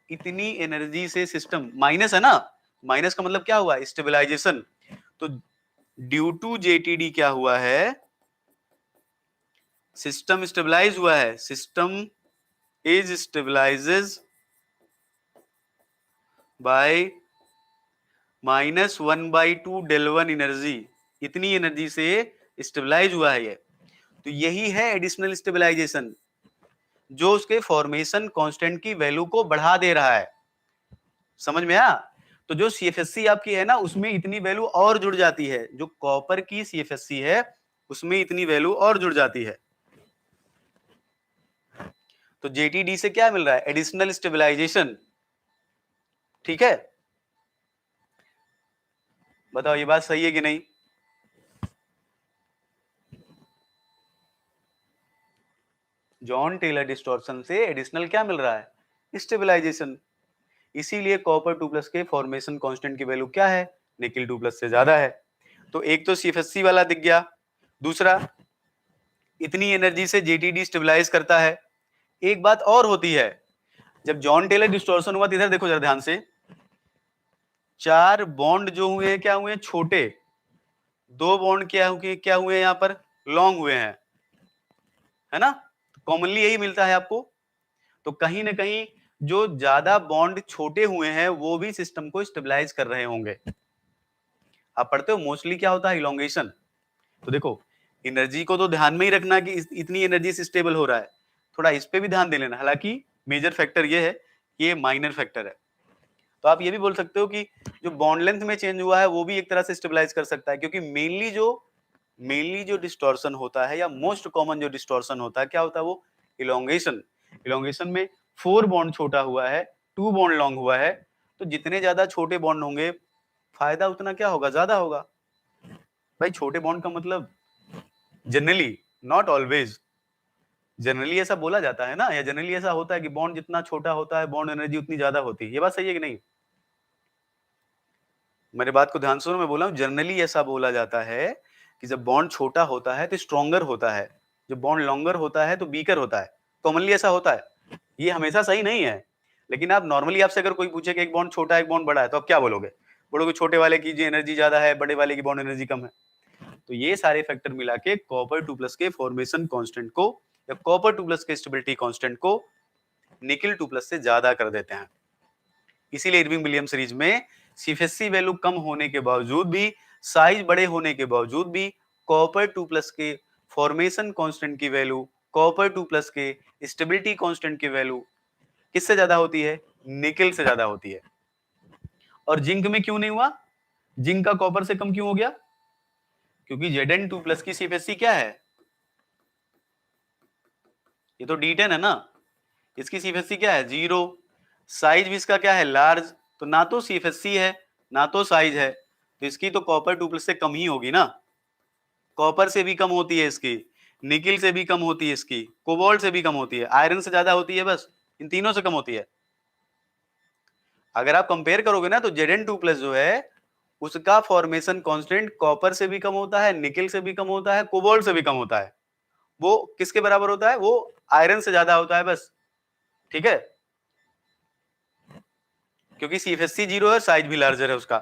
[SPEAKER 1] इतनी एनर्जी से सिस्टम, माइनस है ना, माइनस का मतलब क्या हुआ, स्टेबलाइजेशन। तो ड्यू टू जेटीडी क्या हुआ है, सिस्टम स्टेबलाइज हुआ है, system is stabilises by -1/2 del 1 energy. इतनी एनर्जी से स्टेबलाइज हुआ है ये। तो यही है एडिशनल स्टेबलाइजेशन, जो उसके फॉर्मेशन कांस्टेंट की वैल्यू को बढ़ा दे रहा है। समझ में आया। तो जो सीएफएससी आपकी है ना, उसमें इतनी वैल्यू और जुड़ जाती है, जो कॉपर की सीएफएससी है उसमें इतनी वैल्यू और जुड़ जाती है। तो जेटीडी से क्या मिल रहा है, एडिशनल स्टेबलाइजेशन। ठीक है, बताओ ये बात सही है कि नहीं। जॉन टेलर डिस्टॉर्शन से एडिशनल क्या मिल रहा है, स्टेबलाइजेशन। इसीलिए कॉपर 2+ के फॉर्मेशन कांस्टेंट की वैल्यू क्या है, निकिल 2+ से ज्यादा है। तो एक तो सीएफएससी वाला दिख गया, दूसरा इतनी एनर्जी से जेटीडी स्टेबलाइज करता है। एक बात और होती है, जब जॉन टेलर डिस्टॉर्शन हुआ, तो इधर देखो जरा ध्यान से, 4 बॉन्ड जो हुए हैं क्या हुए हैं, छोटे, 2 बॉन्ड क्या हुए हैं, यहां पर लॉन्ग हुए हैं, है ना। कॉमनली यही मिलता है आपको। तो कहीं ना कहीं जो ज्यादा बॉन्ड छोटे हुए हैं वो भी सिस्टम को स्टेबलाइज कर रहे होंगे। आप पढ़ते हो मोस्टली क्या होता है, इलोंगेशन। तो देखो, एनर्जी को तो ध्यान में ही रखना कि इतनी एनर्जी से स्टेबल हो रहा है, थोड़ा इस पे भी ध्यान दे लेना। हालांकि मेजर फैक्टर ये है, ये माइनर फैक्टर है। तो आप ये भी बोल सकते हो कि जो बॉन्ड लेंथ में चेंज हुआ है वो भी एक तरह से स्टेबलाइज कर सकता है, क्योंकि मेनली जो डिस्टॉर्शन होता है, या मोस्ट कॉमन जो डिस्टॉर्शन होता है, क्या होता है वो, इलोंगेशन। इलोंगेशन में 4 बॉन्ड छोटा हुआ है, 2 बॉन्ड लॉन्ग हुआ है। तो जितने ज्यादा छोटे बॉन्ड होंगे, फायदा उतना क्या होगा, ज्यादा होगा। भाई छोटे बॉन्ड का मतलब, जनरली, नॉट ऑलवेज, जनरली ऐसा बोला जाता है ना, या जनरली ऐसा होता है कि बॉन्ड जितना छोटा होता है बॉन्ड एनर्जी उतनी ज्यादा होती है। ये बात सही है कि नहीं। मेरी बात को ध्यान से सुनो, मैं बोला हूं जनरली ऐसा बोला जाता है कि जब बॉन्ड छोटा होता है तो स्ट्रॉन्गर होता है, जब बॉन्ड लॉन्गर होता है तो वीकर होता है। कॉमनली ऐसा होता है, ये हमेशा सही नहीं है। लेकिन आप नॉर्मली, आपसे अगर कोई पूछे कि एक बॉन्ड छोटा है एक बॉन्ड बड़ा है, तो आप क्या बोलोगे, बोलोगे छोटे वाले की एनर्जी ज्यादा है, बड़े वाले की बॉन्ड एनर्जी कम है। तो ये सारे फैक्टर मिला के कॉपर 2+ के फॉर्मेशन कांस्टेंट को, या कॉपर 2+ के स्टेबिलिटी कांस्टेंट को निकिल 2+ से ज्यादा कर देते हैं। इसीलिए इरविंग विलियम सीरीज में सीएफएससी वैल्यू कम होने के बावजूद भी, साइज बड़े होने के बावजूद भी, कॉपर 2+ के फॉर्मेशन कांस्टेंट की वैल्यू, कॉपर 2+ के स्टेबिलिटी कांस्टेंट की वैल्यू किससे ज्यादा होती है, निकिल से ज्यादा होती है। और जिंक में क्यों नहीं हुआ, जिंक का कॉपर से कम क्यों हो गया, क्योंकि Zn2+ की सीएफएससी क्या है, ये तो D10 है ना, इसकी सीएफएससी क्या है, 0। साइज भी इसका क्या है, लार्ज। तो ना तो सीएफएससी है ना तो साइज है, तो इसकी तो कॉपर 2+ से कम ही होगी ना। कॉपर से भी कम होती है इसकी, निकिल से भी कम होती है इसकी, कोबाल्ट से भी कम होती है, आयरन से ज्यादा होती है, बस इन तीनों से कम होती है। अगर आप कंपेयर करोगे ना, तो Zn2+ जो है उसका फॉर्मेशन कांस्टेंट कॉपर से भी कम होता है, निकिल से भी कम होता है, कोबाल्ट से भी कम होता है। वो किसके बराबर होता है, वो आयरन से ज्यादा होता है बस। ठीक है, क्योंकि सीएफएससी 0 है, साइज भी लार्जर है उसका।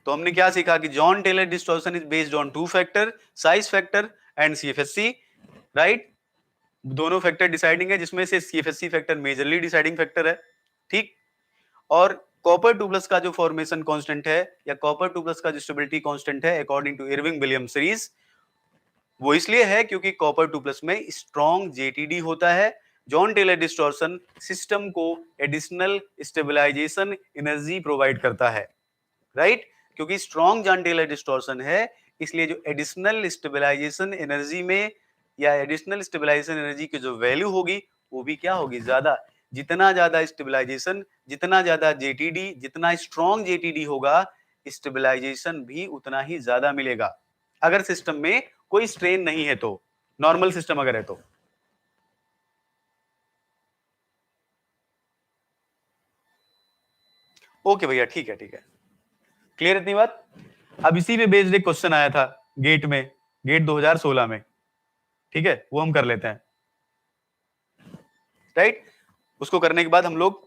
[SPEAKER 1] तो हमने क्या सीखा कि John Teller distortion is based on two factor, size factor and CFSC, right. दोनों फैक्टर डिसाइडिंग है, जिसमें से CFSC factor majorly deciding factor है, ठीक। और कॉपर 2 प्लस का जो फॉर्मेशन कांस्टेंट है या कॉपर 2 प्लस का जो स्टेबिलिटी कांस्टेंट है according to Irving Williams series, वो इसलिए है क्योंकि कॉपर 2 प्लस में स्ट्रॉन्ग जेटीडी होता है। जॉन टेलर डिस्टॉर्शन सिस्टम को एडिशनल स्टेबलाइजेशन एनर्जी प्रोवाइड करता है, राइट। क्योंकि स्ट्रॉन्ग जॉन टेलर डिस्टॉर्शन है, इसलिए जो एडिशनल स्टेबलाइजेशन एनर्जी में या एडिशनल स्टेबलाइजेशन एनर्जी की जो वैल्यू होगी वो भी क्या होगी, ज्यादा। जितना ज्यादा स्टेबलाइजेशन, जितना ज्यादा जेटीडी, जितना स्ट्रॉन्ग जेटीडी होगा, स्टेबलाइजेशन भी उतना ही ज्यादा मिलेगा, अगर सिस्टम में कोई स्ट्रेन नहीं है तो, नॉर्मल सिस्टम अगर है तो। ओके भैया, ठीक है, ठीक है, क्लियर इतनी बात। अब इसी पे बेस्ड एक क्वेश्चन आया था गेट में, गेट 2016 में, ठीक है, वो हम कर लेते हैं, राइट। उसको करने के बाद हम लोग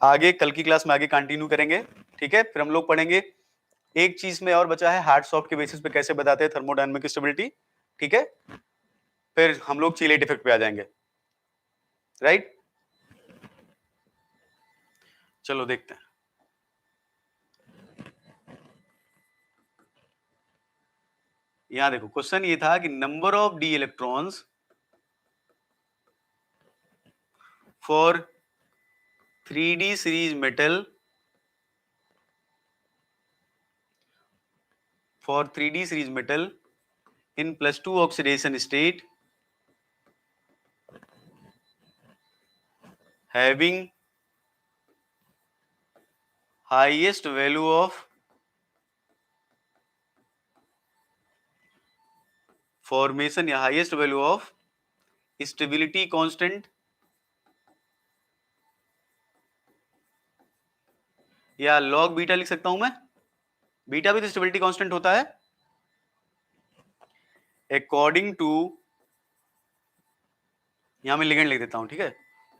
[SPEAKER 1] आगे कल की क्लास में आगे कंटिन्यू करेंगे, ठीक है। फिर हम लोग पढ़ेंगे एक चीज में और बचा है, हार्ड सॉफ्ट के बेसिस पे कैसे बताते हैं थर्मोडायनामिक स्टेबिलिटी, ठीक है। फिर हम लोग चिलेट इफेक्ट पे आ जाएंगे, राइट। चलो देखते हैं। यहां देखो क्वेश्चन ये था कि number of D electrons for 3D series metal for 3D series metal in +2 oxidation state having highest value of formation या highest value of stability constant या log बीटा लिख सकता हूं मैं, बीटा भी तो स्टेबिलिटी कांस्टेंट होता है, अकॉर्डिंग टू, यहां मैं लिगेंड लिख देता हूं, ठीक है,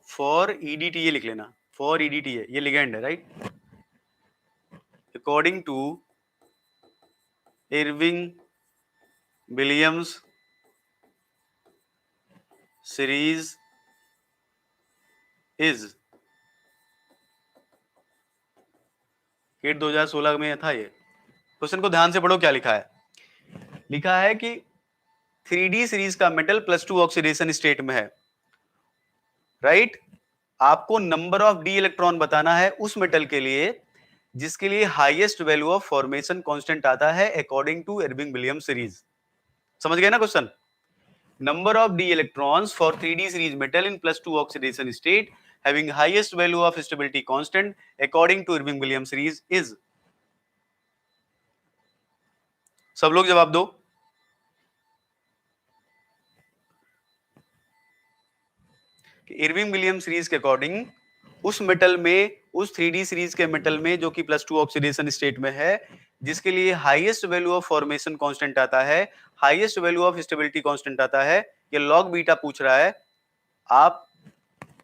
[SPEAKER 1] फॉर ईडीटी लिख लेना, फॉर ईडीटी ये लिगेंड है, right. According to Irving Williams series is, GATE 2016 में था ये क्वेश्चन, को ध्यान से पढ़ो क्या लिखा है। लिखा है कि 3D सीरीज का मेटल +2 ऑक्सीडेशन स्टेट में है, राइट। आपको नंबर ऑफ डी इलेक्ट्रॉन बताना है उस मेटल के लिए जिसके लिए highest value of formation constant आता है according to Irving Williams series. समझ गए ना question. Number of D electrons for 3D series metal in +2 oxidation state having highest value of stability constant according to Irving Williams series is. सब लोग जवाब दो। इरविंग विलियम्स सीरीज के अकॉर्डिंग उस मेटल में, उस 3D सीरीज के मेटल में जो कि +2 ऑक्सीडेशन स्टेट में है, जिसके लिए highest value of formation constant आता है, highest value of stability constant आता है, ये लॉग बीटा पूछ रहा है आप,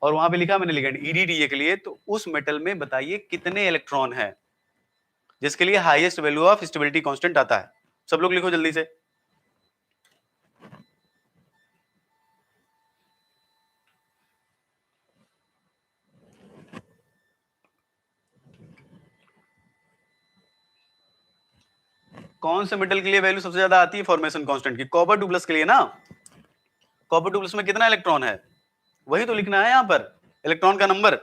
[SPEAKER 1] और वहां पे लिखा मैंने लिगेंड ईडीडीए के लिए, तो उस मेटल में बताइए कितने इलेक्ट्रॉन है जिसके लिए highest value of stability constant आता है। सब लोग लिखो जल्दी से। कौन से मेटल के लिए वैल्यू सबसे ज्यादा आती है फॉर्मेशन कांस्टेंट की? कॉपर 2 प्लस के लिए ना। कॉपर 2 प्लस में कितना इलेक्ट्रॉन है वही तो लिखना है यहां पर, इलेक्ट्रॉन का नंबर।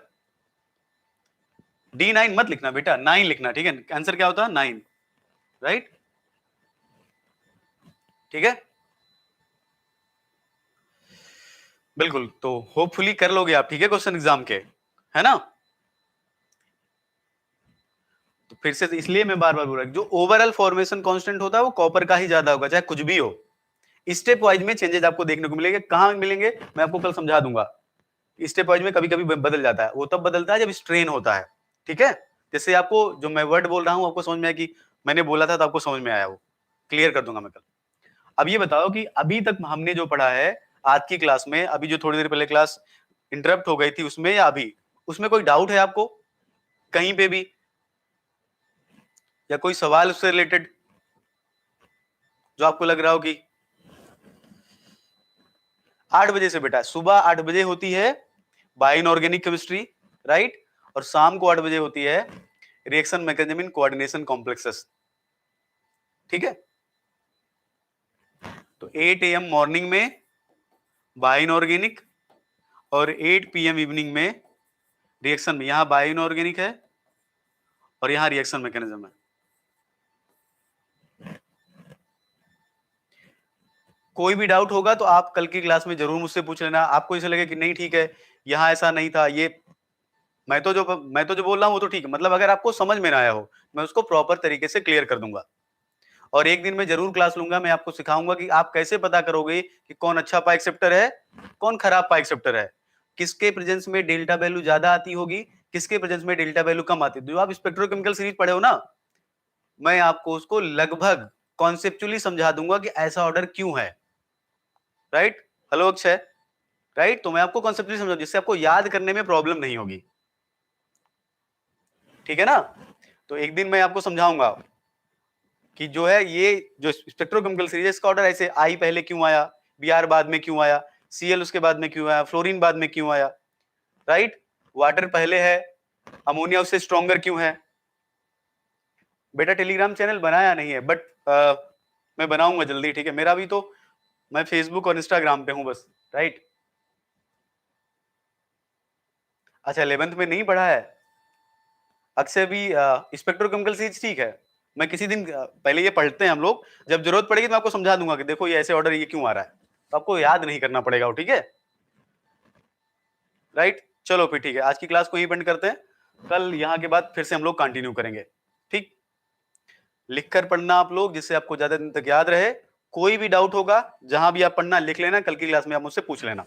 [SPEAKER 1] D9 मत लिखना बेटा, 9 लिखना, ठीक है। आंसर क्या होता है? 9, राइट, ठीक है, बिल्कुल। तो होपफुली कर लोगे आप, ठीक है, क्वेश्चन एग्जाम के, है ना। तो फिर से इसलिए मैं बार बार बोल रहा हूं, जो ओवरऑल फॉर्मेशन कांस्टेंट होता है वो कॉपर का ही ज्यादा होगा, चाहे कुछ भी हो। स्टेप वाइज में चेंजेस आपको देखने को मिलेंगे। कहां मिलेंगे मैं आपको कल समझा दूंगा। स्टेप वाइज में कभी कभी बदल जाता है, वो तब बदलता है जब स्ट्रेन होता है, ठीक है। जैसे आपको जो मैं वर्ड बोल रहा हूं आपको समझ में आया कि मैंने बोला था तो आपको समझ में आया, वो क्लियर कर दूंगा मैं कल। अब ये बताओ कि अभी तक हमने जो पढ़ा है आज की क्लास में, अभी जो थोड़ी देर पहले क्लास इंटरप्ट हो गई थी उसमें, या अभी उसमें कोई डाउट है आपको कहीं पे भी, या कोई सवाल उससे रिलेटेड जो आपको लग रहा हो कि 8 बजे से बेटा, सुबह 8 बजे होती है बायो इनऑर्गेनिक केमिस्ट्री, राइट, और शाम को 8 बजे होती है reaction mechanism in coordination complexes, ठीक है। तो 8 AM मॉर्निंग में बायो इनऑर्गेनिक और 8 PM इवनिंग में रिएक्शन में, यहां बायो इनऑर्गेनिक है और यहां रिएक्शन मैकेनिज्म है। कोई भी डाउट होगा तो आप कल की क्लास में जरूर मुझसे पूछ लेना। आपको ऐसा लगे कि नहीं ठीक है, यहां ऐसा नहीं था, ये मैं तो जो बोल रहा हूं वो तो ठीक है, मतलब अगर आपको समझ में ना आया हो मैं उसको प्रॉपर तरीके से क्लियर कर दूंगा। और एक दिन मैं जरूर क्लास लूंगा, मैं आपको सिखाऊंगा कि आप कैसे पता करोगे कि कौन अच्छा पाइक एक्सेप्टर है, कौन खराब पाइक एक्सेप्टर है, किसके प्रेजेंस में डेल्टा वैल्यू ज्यादा आती होगी, किसके प्रेजेंस में डेल्टा वैल्यू कम आती है। जो आप स्पेक्ट्रोकेमिकल सीरीज पढ़े हो ना, मैं आपको उसको लगभग कॉन्सेप्चुअली समझा दूंगा कि ऐसा ऑर्डर क्यों है, राइट। हेलो अक्षय, राइट, तो मैं आपको कॉन्सेप्चुअली समझा, जिससे आपको याद करने में प्रॉब्लम नहीं होगी, ठीक है ना। तो एक दिन मैं आपको समझाऊंगा कि जो है ये जो स्पेक्ट्रोकेमिकल सीरीज है, इसका ऑर्डर ऐसे, आई पहले क्यों आया, Br बाद में क्यों आया, Cl उसके बाद में क्यों आया, फ्लोरीन बाद में क्यों आया, राइट, वाटर पहले है, अमोनिया उससे स्ट्रॉन्गर क्यों है। बेटा टेलीग्राम चैनल बनाया नहीं है, बट मैं बनाऊंगा जल्दी, ठीक है। मेरा भी तो, मैं फेसबुक और इंस्टाग्राम पे हूं बस, राइट। अच्छा 11th में नहीं पढ़ा है अक्षय भी स्पेक्ट्रोकेमिकल सीरीज, ठीक है। मैं किसी दिन पहले ये पढ़ते हैं हम लोग, जब जरूरत पड़ेगी तो मैं आपको समझा दूंगा कि देखो ये ऐसे ऑर्डर ये क्यों आ रहा है, तो आपको याद नहीं करना पड़ेगा वो, ठीक है, राइट। चलो फिर ठीक है, आज की क्लास को यहीं बंद करते हैं, कल यहाँ के बाद फिर से हम लोग कंटिन्यू करेंगे, ठीक। लिखकर पढ़ना आप लोग, जिससे आपको ज्यादा दिन तक याद रहे। कोई भी डाउट होगा जहां भी आप पढ़ना लिख लेना, कल की क्लास में आप मुझसे पूछ लेना,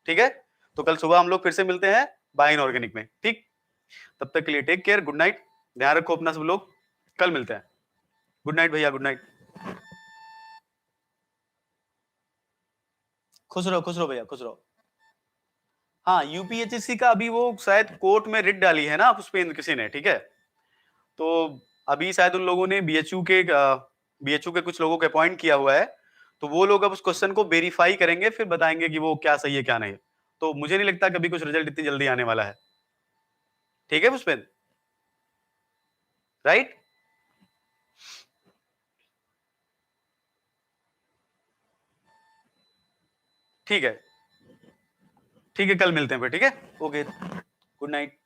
[SPEAKER 1] ठीक है। तो कल सुबह हम लोग फिर से मिलते हैं बायो इनऑर्गेनिक में, ठीक। तब तक के लिए टेक केयर, गुड नाइट, ध्यान रखो अपना सब लोग, कल मिलते हैं। गुड नाइट भैया, गुड नाइट, खुश रहो भैया, खुश रहो। हाँ यूपीएचएससी का अभी वो शायद कोर्ट में रिट डाली है ना उस पे किसी ने, ठीक है। तो अभी शायद उन लोगों ने बीएचयू के कुछ लोगों को अपॉइंट किया हुआ है, तो वो लोग अब उस क्वेश्चन को वेरीफाई करेंगे, फिर बताएंगे कि वो क्या सही है क्या नहीं। तो मुझे नहीं लगता कभी कुछ रिजल्ट इतनी जल्दी आने वाला है, ठीक है पुष्पेंद्र, राइट। ठीक है, ठीक है, कल मिलते हैं फिर, ठीक है, ओके, गुड नाइट।